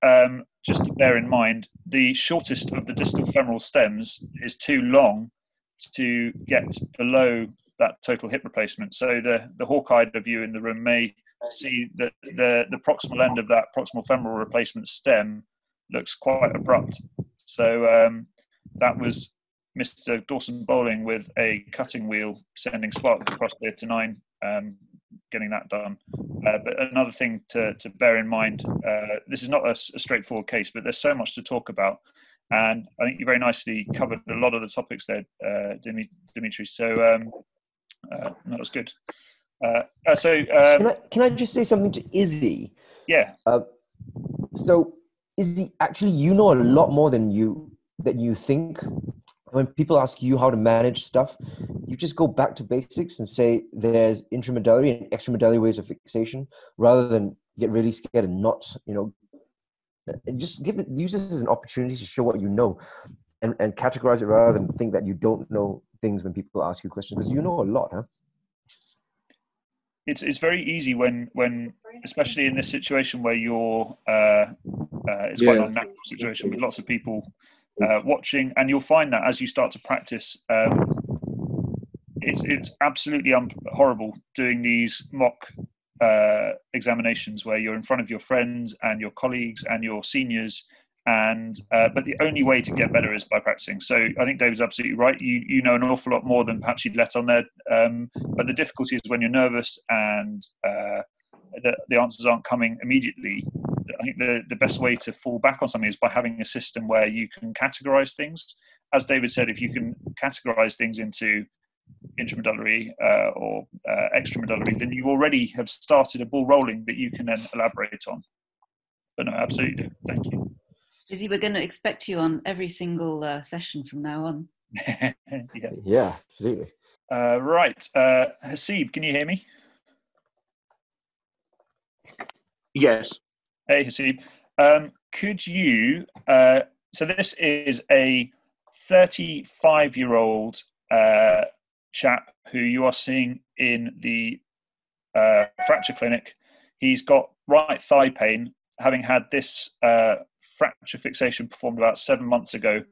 just to bear in mind, the shortest of the distal femoral stems is too long to get below that total hip replacement. So the hawk-eyed of you in the room may see that the proximal end of that proximal femoral replacement stem looks quite abrupt. So that was Mr. Dawson Bowling with a cutting wheel sending sparks across the 9, getting that done. But another thing to bear in mind, this is not a straightforward case, but there's so much to talk about. And I think you very nicely covered a lot of the topics there, Dimitri. So that was good. Can I just say something to Izzy? Yeah. So Izzy, actually, you know a lot more than you think. When people ask you how to manage stuff, you just go back to basics and say there's intramedullary and extramedullary ways of fixation, rather than get really scared and not, and just use this as an opportunity to show what you know, and categorize it rather than think that you don't know things when people ask you questions? Because you know a lot, huh? It's very easy when especially in this situation where you're it's quite an unnatural situation with lots of people watching, and you'll find that as you start to practice, it's absolutely horrible doing these mock examinations where you're in front of your friends and your colleagues and your seniors, and but the only way to get better is by practicing. So I think David's absolutely right. You know an awful lot more than perhaps you'd let on there, but the difficulty is when you're nervous and the answers aren't coming immediately. I think the best way to fall back on something is by having a system where you can categorize things. As David said, if you can categorize things into intramedullary or extramedullary, then you already have started a ball rolling that you can then elaborate on. But no, absolutely, thank you. Izzy, we're going to expect you on every single session from now on. Yeah, absolutely. Right, Sieve, can you hear me? Yes. Hey, Sieve. Could you, so this is a 35-year-old chap who you are seeing in the fracture clinic. He's got right thigh pain, having had this fracture fixation performed about 7 months ago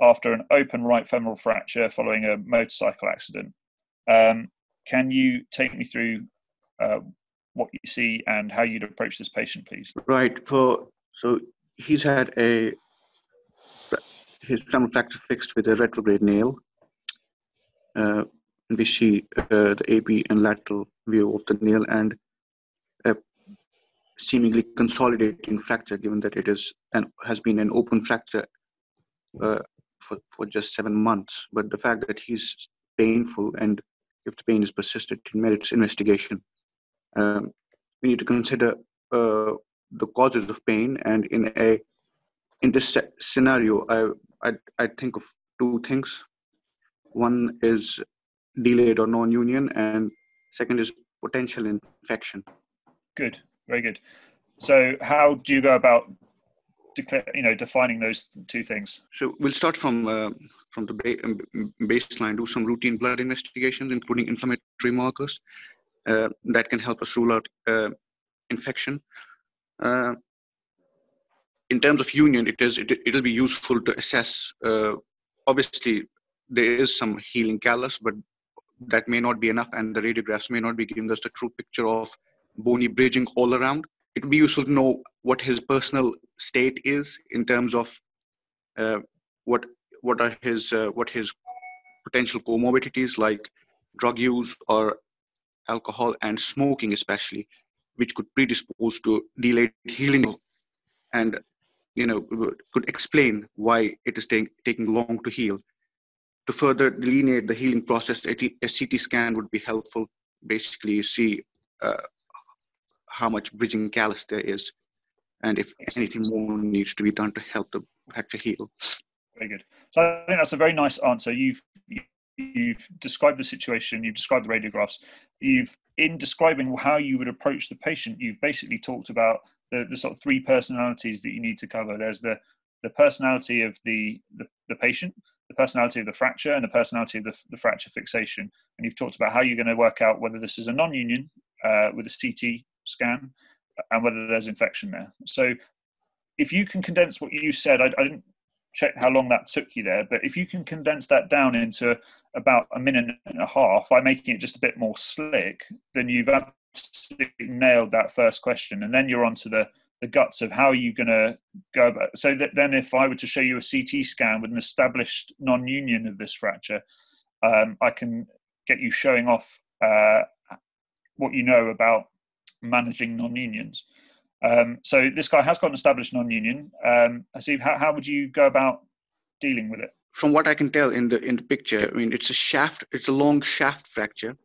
after an open right femoral fracture following a motorcycle accident. Can you take me through what you see and how you'd approach this patient, please? Right. So he's had his femoral fracture fixed with a retrograde nail. We see the AP and lateral view of the nail and a seemingly consolidating fracture, given that it is has been an open fracture for just 7 months. But the fact that he's painful, and if the pain is persistent, it merits investigation. We need to consider the causes of pain, and in this scenario, I think of two things. One is delayed or non-union, and second is potential infection. Good, very good. So how do you go about defining those two things? So we'll start from the baseline, do some routine blood investigations, including inflammatory markers that can help us rule out infection. In terms of union, it'll be useful to assess. Obviously, there is some healing callus, but that may not be enough, and the radiographs may not be giving us the true picture of bony bridging all around. It would be useful to know what his personal state is in terms of what his potential comorbidities, like drug use or alcohol and smoking especially, which could predispose to delayed healing, and could explain why it is taking long to heal. To further delineate the healing process, a CT scan would be helpful. Basically, you see how much bridging callus there is, and if anything more needs to be done to help the fracture heal. Very good. So I think that's a very nice answer. You've described the situation, you've described the radiographs. In describing how you would approach the patient, you've basically talked about the sort of three personalities that you need to cover. There's the personality of the patient, the personality of the fracture, and the personality of the fracture fixation. And you've talked about how you're going to work out whether this is a non-union with a CT scan and whether there's infection there. So if you can condense what you said, I didn't check how long that took you there, but if you can condense that down into about a minute and a half by making it just a bit more slick, then you've absolutely nailed that first question. And then you're onto the guts of how you're going to go about it. So that then if I were to show you a CT scan with an established non-union of this fracture, I can get you showing off what you know about managing non-unions. So this guy has got an established non-union. Sieve, how would you go about dealing with it? From what I can tell in the picture, I mean, it's a long shaft fracture,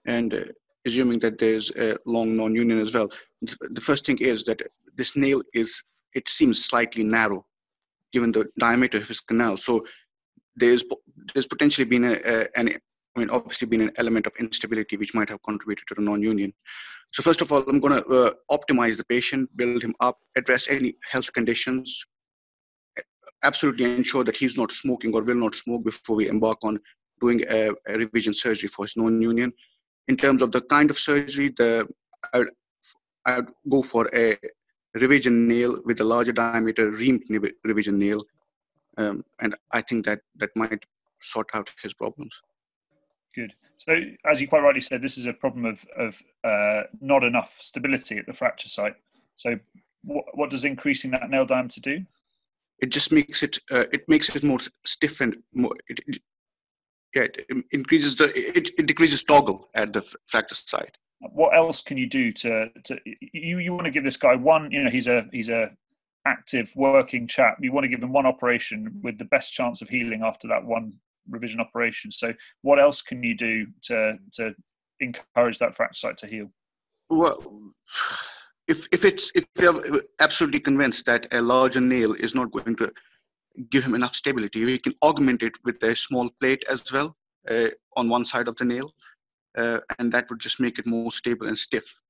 and assuming that there's a long non-union as well. The first thing is that this nail seems slightly narrow, given the diameter of his canal. So there's potentially been obviously been an element of instability which might have contributed to the non-union. So first of all, I'm going to optimize the patient, build him up, address any health conditions, absolutely ensure that he's not smoking or will not smoke before we embark on doing a revision surgery for his non-union. In terms of the kind of surgery, I would go for a revision nail with a larger diameter reamed revision nail, and I think that might sort out his problems. Good. So, as you quite rightly said, this is a problem of not enough stability at the fracture site. So, what does increasing that nail diameter do? It just makes it more stiff and more. It increases it decreases toggle at the fracture site. What else can you do to you want to give this guy one? You know, he's a active working chap. You want to give him one operation with the best chance of healing after that one revision operation. So what else can you do to encourage that fracture site to heal? Well, if you're absolutely convinced that a larger nail is not going to give him enough stability, we can augment it with a small plate as well on one side of the nail, and that would just make it more stable and stiff.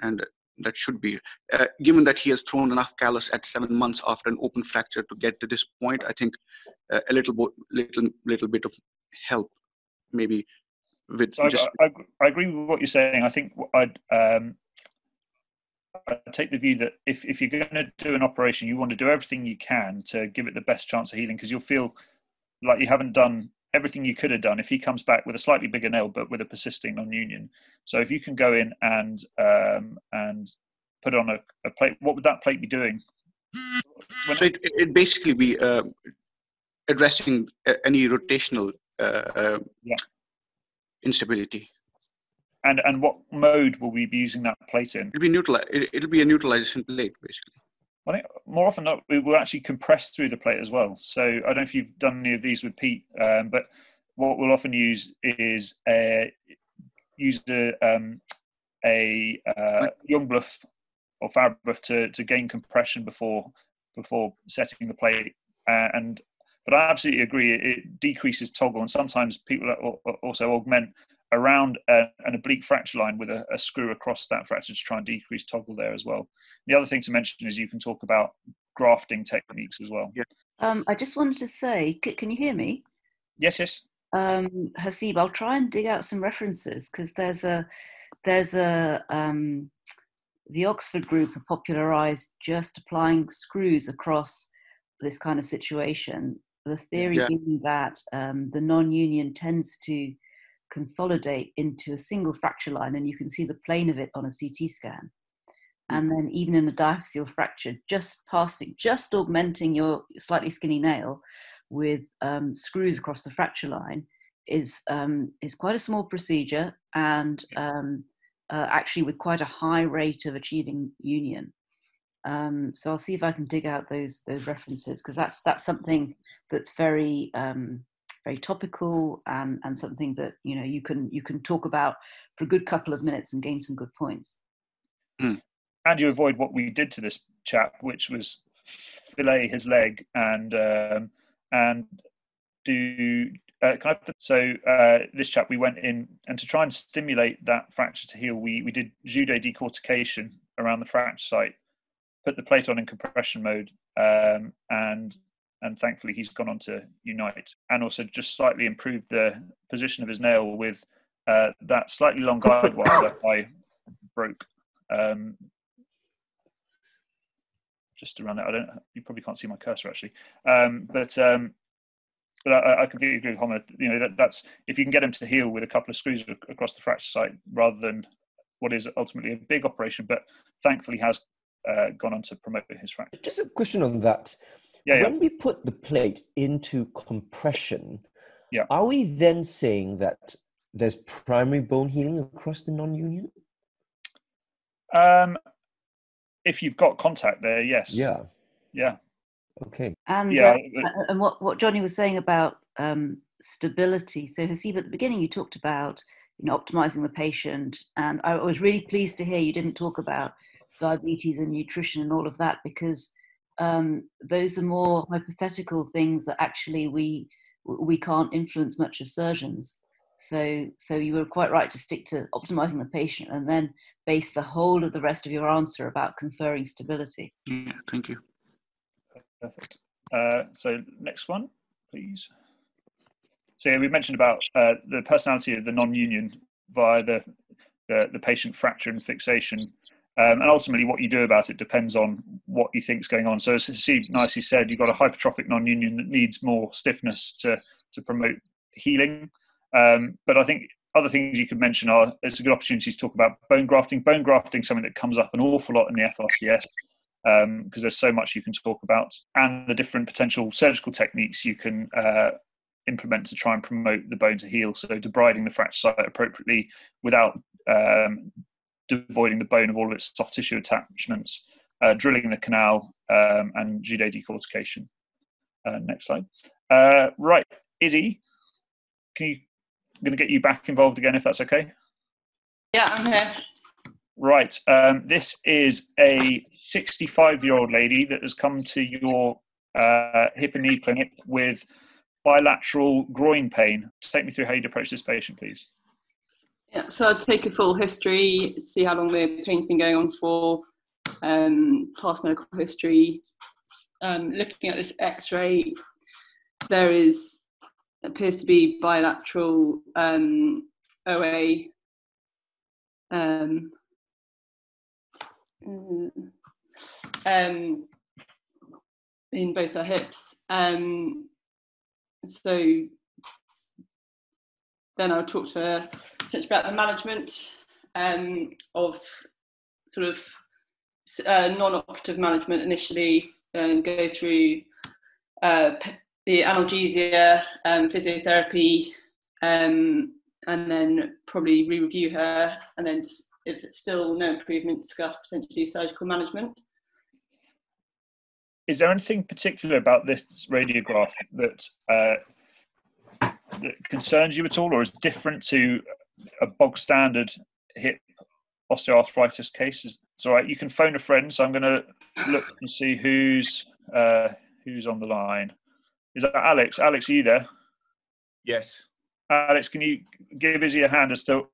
And that should be, given that he has thrown enough callus at 7 months after an open fracture to get to this point, I think a little bit of help maybe with. So I agree with what you're saying. I think I'd take the view that if you're going to do an operation, you want to do everything you can to give it the best chance of healing, because you'll feel like you haven't done everything you could have done if he comes back with a slightly bigger nail but with a persisting non-union. So if you can go in and put on a plate, what would that plate be doing? So it basically be addressing any rotational instability. And what mode will we be using that plate in? It'll be it'll be a neutralization plate, basically. I think more often than not, we will actually compress through the plate as well. So I don't know if you've done any of these with Pete, but what we'll often use is a young bluff or Fab bluff to gain compression before setting the plate. But I absolutely agree, it decreases toggle, and sometimes people also augment around an oblique fracture line with a screw across that fracture to try and decrease toggle there as well. The other thing to mention is you can talk about grafting techniques as well. Yeah. I just wanted to say, can you hear me? Yes. Hasib, I'll try and dig out some references, because the Oxford group have popularised just applying screws across this kind of situation. The theory being that the non-union tends to consolidate into a single fracture line, and you can see the plane of it on a CT scan. And then even in a diaphyseal fracture, just augmenting your slightly skinny nail with screws across the fracture line is quite a small procedure, and actually with quite a high rate of achieving union. So I'll see if I can dig out those references, because that's something that's very very topical, and something that you can talk about for a good couple of minutes and gain some good points. And you avoid what we did to this chap, which was fillet his leg and do. This chap, we went in, and to try and stimulate that fracture to heal, we did judo decortication around the fracture site, put the plate on in compression mode, and thankfully he's gone on to unite, and also just slightly improved the position of his nail with that slightly long guide wire that I broke. Just around that, you probably can't see my cursor actually, but I completely agree with Homer. That's if you can get him to heal with a couple of screws across the fracture site rather than what is ultimately a big operation, but thankfully has gone on to promote his fracture. Just a question on that. When we put the plate into compression, are we then saying that there's primary bone healing across the non-union? If you've got contact there, yes. Yeah. Okay. And and what Jonnie was saying about stability. So Hasib, at the beginning you talked about optimizing the patient, and I was really pleased to hear you didn't talk about diabetes and nutrition and all of that, because those are more hypothetical things that actually we can't influence much as surgeons. So you were quite right to stick to optimizing the patient, and then base the whole of the rest of your answer about conferring stability. Yeah, thank you. Perfect. So next one, please. So yeah, we mentioned about the personality of the non-union via the patient fracture and fixation. And ultimately what you do about it depends on what you think is going on. So as Sieve nicely said, you've got a hypertrophic non-union that needs more stiffness to promote healing. But I think other things you could mention are, it's a good opportunity to talk about bone grafting. Bone grafting is something that comes up an awful lot in the FRCS because there's so much you can talk about, and the different potential surgical techniques you can implement to try and promote the bone to heal. So debriding the fracture site appropriately without devoiding the bone of all of its soft tissue attachments, drilling the canal, and judo decortication. Next slide. Right, Izzy, I'm going to get you back involved again, if that's okay. Yeah, I'm here. Right, this is a 65-year-old lady that has come to your hip and knee clinic with bilateral groin pain. Take me through how you'd approach this patient, please. Yeah, so I'd take a full history, see how long the pain's been going on for, past medical history. Looking at this X-ray, there appears to be bilateral OA in both her hips. So then I'll talk to her about the management of sort of non-operative management initially, and go through the analgesia, physiotherapy, and then probably re-review her, and then if it's still no improvement, discuss potentially surgical management. Is there anything particular about this radiograph that concerns you at all, or is different to a bog standard hip osteoarthritis case? It's all right. You can phone a friend. So I'm going to look and see who's on the line. Is that Alex? Alex, are you there? Yes. Alex, can you give Izzy a hand as to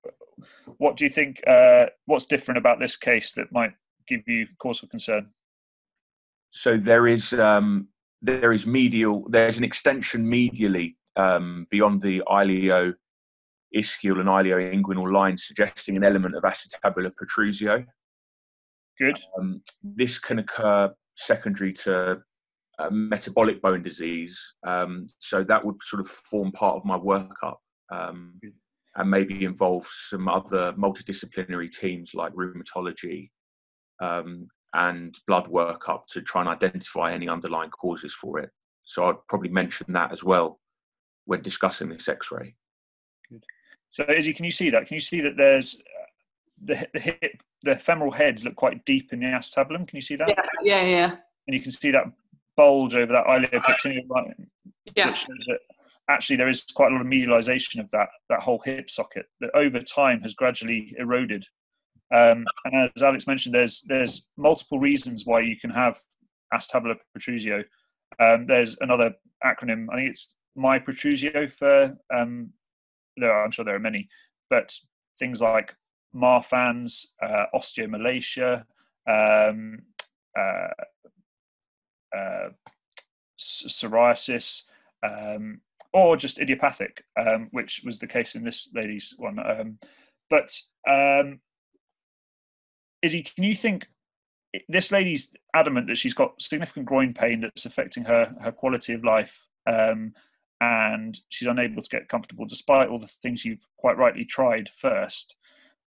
what do you think? What's different about this case that might give you cause for concern? So there's an extension medially beyond the ilioischial and ilioinguinal lines, suggesting an element of acetabular protrusio. Good. This can occur secondary to metabolic bone disease, so that would sort of form part of my workup, and maybe involve some other multidisciplinary teams like rheumatology and blood workup to try and identify any underlying causes for it. So I'd probably mention that as well when discussing this X-ray. Good. So Izzy, can you see that? Can you see that there's the femoral heads look quite deep in the acetabulum? Can you see that? Yeah. And you can see that bulge over that iliopectineal line, which shows that actually there is quite a lot of medialization of that whole hip socket that over time has gradually eroded. And as Alex mentioned, there's multiple reasons why you can have acetabular protrusio. There's another acronym, I think it's myprotrusio for, I'm sure there are many, but things like Marfan's, osteomalacia, psoriasis, or just idiopathic, which was the case in this lady's one. Izzy, can you think, this lady's adamant that she's got significant groin pain that's affecting her quality of life, and she's unable to get comfortable despite all the things you've quite rightly tried first.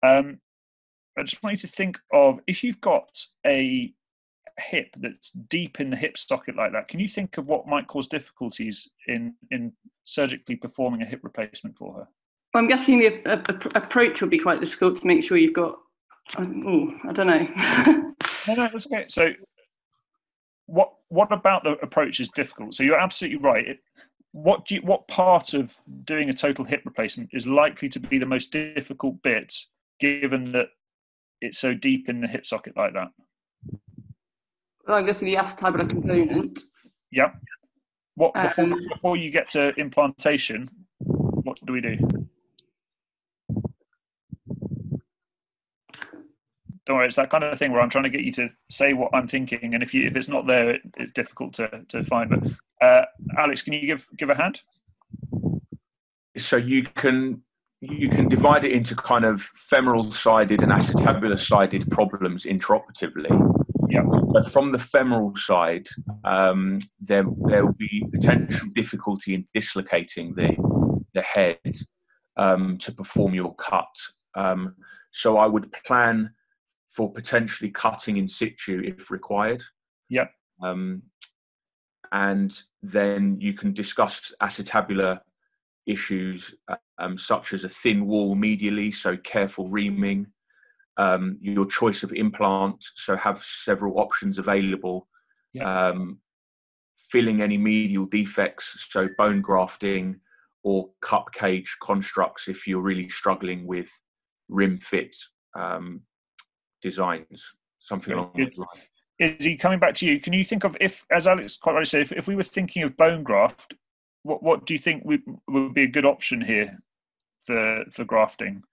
I just want you to think of, if you've got a hip that's deep in the hip socket like that, can you think of what might cause difficulties in surgically performing a hip replacement for her? Well, I'm guessing the approach will be quite difficult to make sure you've got, I don't know. No, that's okay. So what about the approach is difficult? So you're absolutely right. What part of doing a total hip replacement is likely to be the most difficult bit, given that it's so deep in the hip socket like that? Well, I'm guessing the acetabular component. Yeah. Before you get to implantation, what do we do? Don't worry, it's that kind of thing where I'm trying to get you to say what I'm thinking, and if it's not there, it's difficult to find. But Alex, can you give a hand? so you can divide it into kind of femoral-sided and acetabular-sided problems intraoperatively. Yeah. But from the femoral side, there will be potential difficulty in dislocating the head to perform your cut. So I would plan for potentially cutting in situ if required. Yeah. And then you can discuss acetabular issues such as a thin wall medially, so careful reaming, your choice of implant, so have several options available, filling any medial defects, so bone grafting or cup cage constructs if you're really struggling with rim fit designs, something along those lines. Izzy, coming back to you, can you think of, if, as Alex quite rightly said, if we were thinking of bone graft, what do you think would be a good option here for grafting?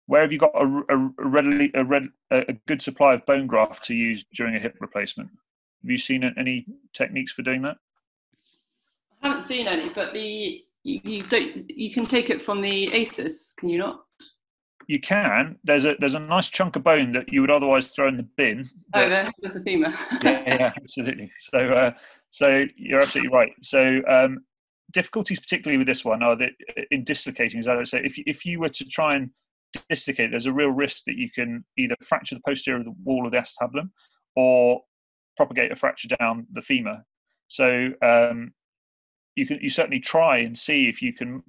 Where have you got a good supply of bone graft to use during a hip replacement? Have you seen any techniques for doing that? I haven't seen any, but you can take it from the ASIS, can you not? You can. There's a nice chunk of bone that you would otherwise throw in the bin. Oh, there with the femur. yeah, absolutely. So you're absolutely right. So difficulties, particularly with this one, are that in dislocating, as I say, if you were to try and dislocate, there's a real risk that you can either fracture the posterior of the wall of the acetabulum or propagate a fracture down the femur. So you certainly try and see if you can,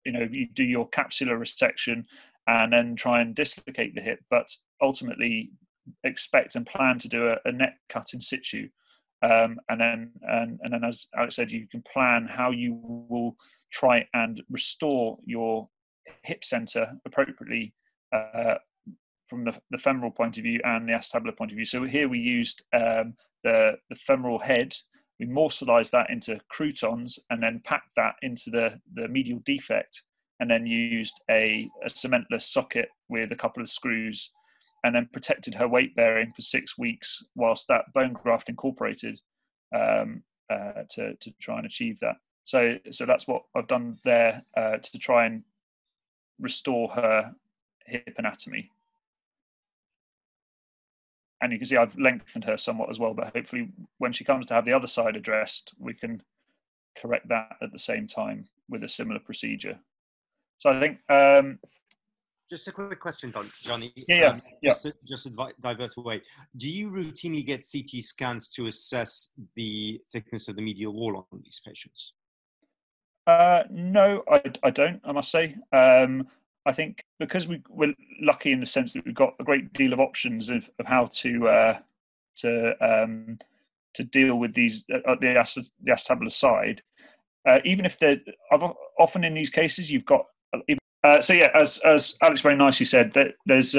you do your capsular resection and then try and dislocate the hip, but ultimately expect and plan to do a neck cut in situ. And then, as Alex said, you can plan how you will try and restore your hip center appropriately from the femoral point of view and the acetabular point of view. So here we used the femoral head. We morselized that into croutons and then packed that into the medial defect, and then used a cementless socket with a couple of screws, and then protected her weight bearing for 6 weeks whilst that bone graft incorporated to try and achieve that. So that's what I've done there to try and restore her hip anatomy. And you can see I've lengthened her somewhat as well, but hopefully when she comes to have the other side addressed, we can correct that at the same time with a similar procedure. So I think... just a quick question, Jonnie. Just to divert away. Do you routinely get CT scans to assess the thickness of the medial wall on these patients? No, I don't, I must say. I think because we're lucky in the sense that we've got a great deal of options of how to deal with these the acetabular side. Even if often in these cases you've got so yeah, as Alex very nicely said, that there's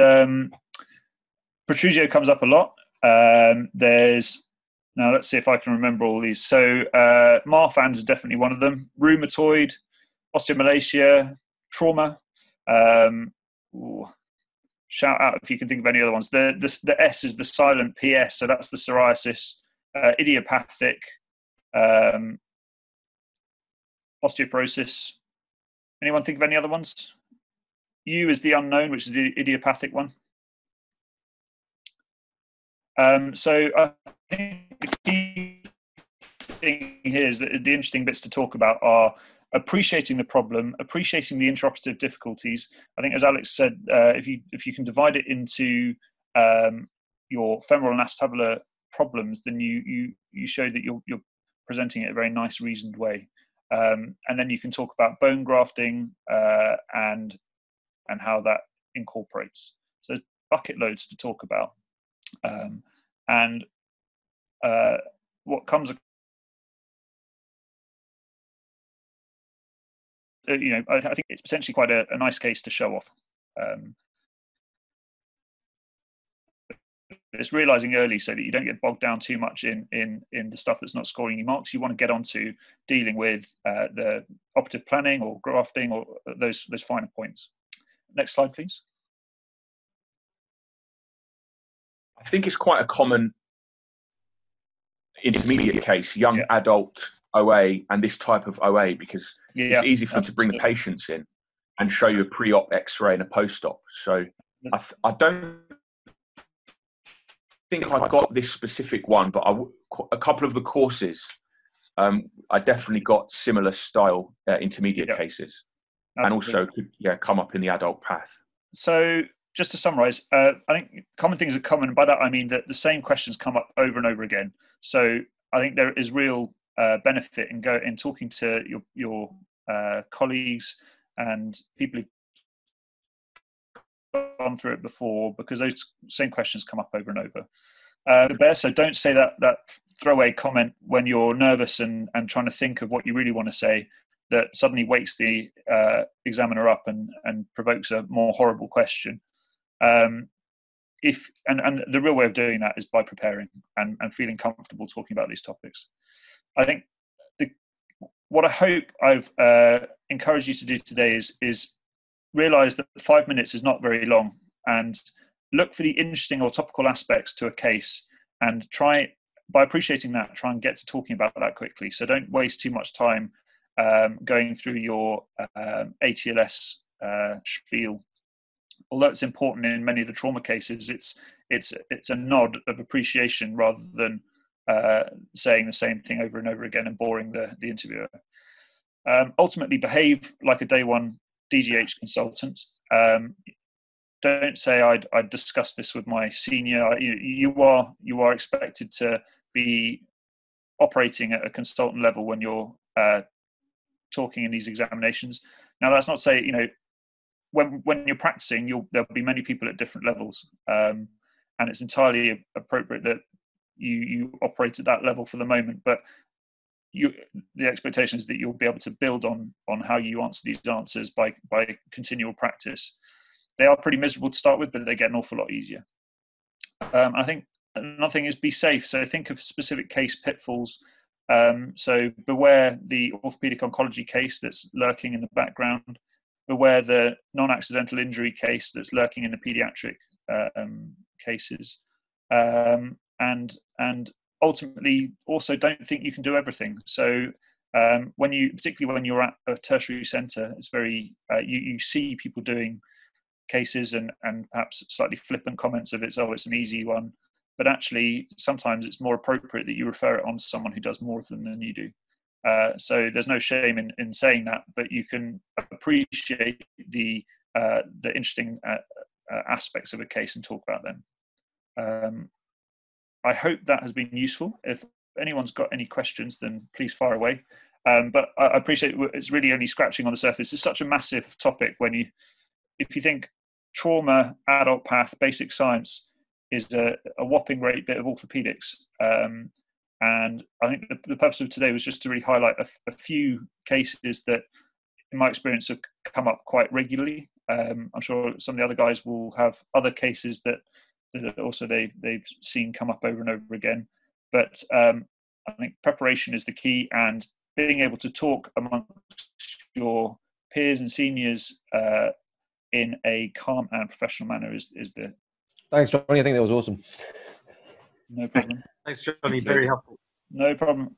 protrusio comes up a lot. Now let's see if I can remember all these. So Marfan's is definitely one of them. Rheumatoid, osteomalacia, trauma. Shout out if you can think of any other ones. The S is the silent PS, so that's the psoriasis. Idiopathic, osteoporosis. Anyone think of any other ones? U is the unknown, which is the idiopathic one. So I think the key thing here is that the interesting bits to talk about are appreciating the problem, appreciating the intraoperative difficulties. I think, as Alex said, if you can divide it into your femoral and acetabular problems, then you show that you're presenting it in a very nice, reasoned way. And then you can talk about bone grafting and how that incorporates. So there's bucket loads to talk about. And what comes, I think it's potentially quite a nice case to show off. It's realizing early so that you don't get bogged down too much in the stuff that's not scoring you marks. You want to get onto dealing with the operative planning or grafting or those finer points. Next slide, please. I think it's quite a common intermediate case, young adult OA and this type of OA, because it's easy for them to bring the patients in and show you a pre-op X-ray and a post-op. So I don't think I've got this specific one, but a couple of the courses, I definitely got similar style intermediate cases, and also could come up in the adult path. So just to summarize, I think common things are common. By that I mean that the same questions come up over and over again. So I think there is real benefit in talking to your colleagues and people who've gone through it before, because those same questions come up over and over. So don't say that throwaway comment when you're nervous and trying to think of what you really want to say, that suddenly wakes the examiner up and provokes a more horrible question. And the real way of doing that is by preparing and feeling comfortable talking about these topics. I think what I hope I've encouraged you to do today is realize that 5 minutes is not very long, and look for the interesting or topical aspects to a case, and try, by appreciating that, try and get to talking about that quickly. So don't waste too much time going through your ATLS spiel. Although it's important in many of the trauma cases, it's a nod of appreciation rather than saying the same thing over and over again and boring the interviewer. Ultimately, behave like a day one DGH consultant. Don't say I'd discuss this with my senior. You are expected to be operating at a consultant level when you're talking in these examinations. Now, that's not to say, when you're practicing, there'll be many people at different levels, and it's entirely appropriate that you operate at that level for the moment. But the expectation is that you'll be able to build on how you answer these answers by continual practice. They are pretty miserable to start with, but they get an awful lot easier. I think another thing is be safe. So think of specific case pitfalls. So beware the orthopedic oncology case that's lurking in the background. Beware the non-accidental injury case that's lurking in the pediatric cases. And ultimately, also don't think you can do everything. So particularly when you're at a tertiary centre, it's very you see people doing cases and perhaps slightly flippant comments of it's an easy one, but actually sometimes it's more appropriate that you refer it on to someone who does more of them than you do. So there's no shame in saying that, but you can appreciate the interesting aspects of a case and talk about them. I hope that has been useful. If anyone's got any questions, then please fire away. But I appreciate it's really only scratching on the surface. It's such a massive topic if you think trauma, adult path, basic science is a whopping great bit of orthopedics. And I think the purpose of today was just to really highlight a few cases that, in my experience, have come up quite regularly. I'm sure some of the other guys will have other cases that also they've seen come up over and over again. But I think preparation is the key, and being able to talk amongst your peers and seniors in a calm and professional manner is the... Thanks, Johnny. I think that was awesome. No problem. Thanks, Johnny. Very helpful. No problem.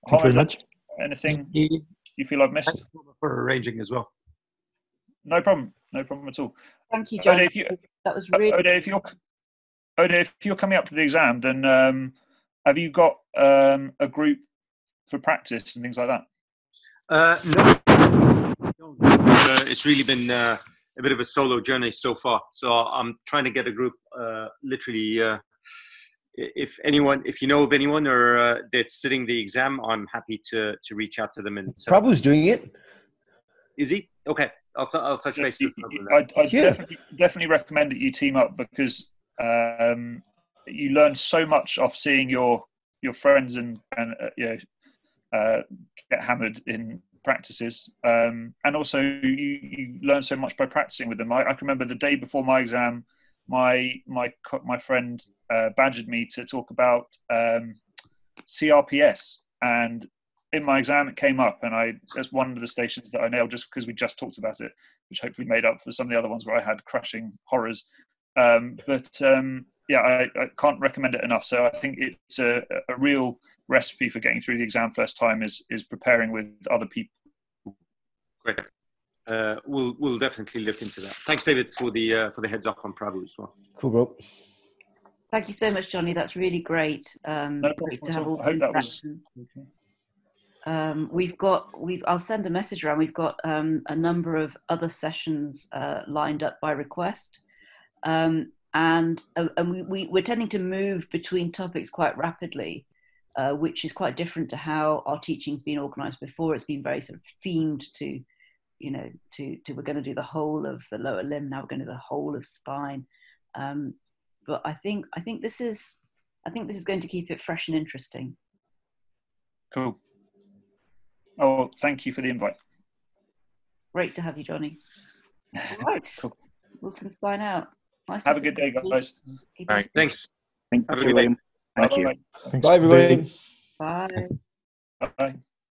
Thank you very much. Anything you feel I've missed? Thanks for arranging as well. No problem. No problem at all. Thank you, John. That was really... Ode, if you're coming up to the exam, then have you got a group for practice and things like that? No. It's really been a bit of a solo journey so far. So I'm trying to get a group. Literally, if you know of anyone or that's sitting the exam, I'm happy to reach out to them. And Prabhu's doing it. Is he? Okay, I'll touch base. I'd definitely recommend that you team up, because you learn so much off seeing your friends and get hammered in practices, and also you learn so much by practicing with them. I can remember the day before my exam, my friend badgered me to talk about CRPS, and in my exam it came up, and that's one of the stations that I nailed just because we just talked about it, which hopefully made up for some of the other ones where I had crushing horrors. But I can't recommend it enough. So I think it's a real recipe for getting through the exam first time is preparing with other people. Great. We'll definitely look into that. Thanks, David, for the heads up on Prabhu as well. Cool, bro. Thank you so much, Jonnie. That's really great. Great to have all this interaction. I'll send a message around. We've got a number of other sessions lined up by request, and we're tending to move between topics quite rapidly, which is quite different to how our teaching's been organised before. It's been very sort of themed to, we're going to do the whole of the lower limb. Now we're going to do the whole of spine. But I think this is going to keep it fresh and interesting. Cool. Oh, thank you for the invite. Great to have you, Jonnie. All right, cool. We can sign out. Nice. Have a good day, guys. Thanks. Have a good day. Thank you. Thanks. Bye, everybody. Bye. Bye.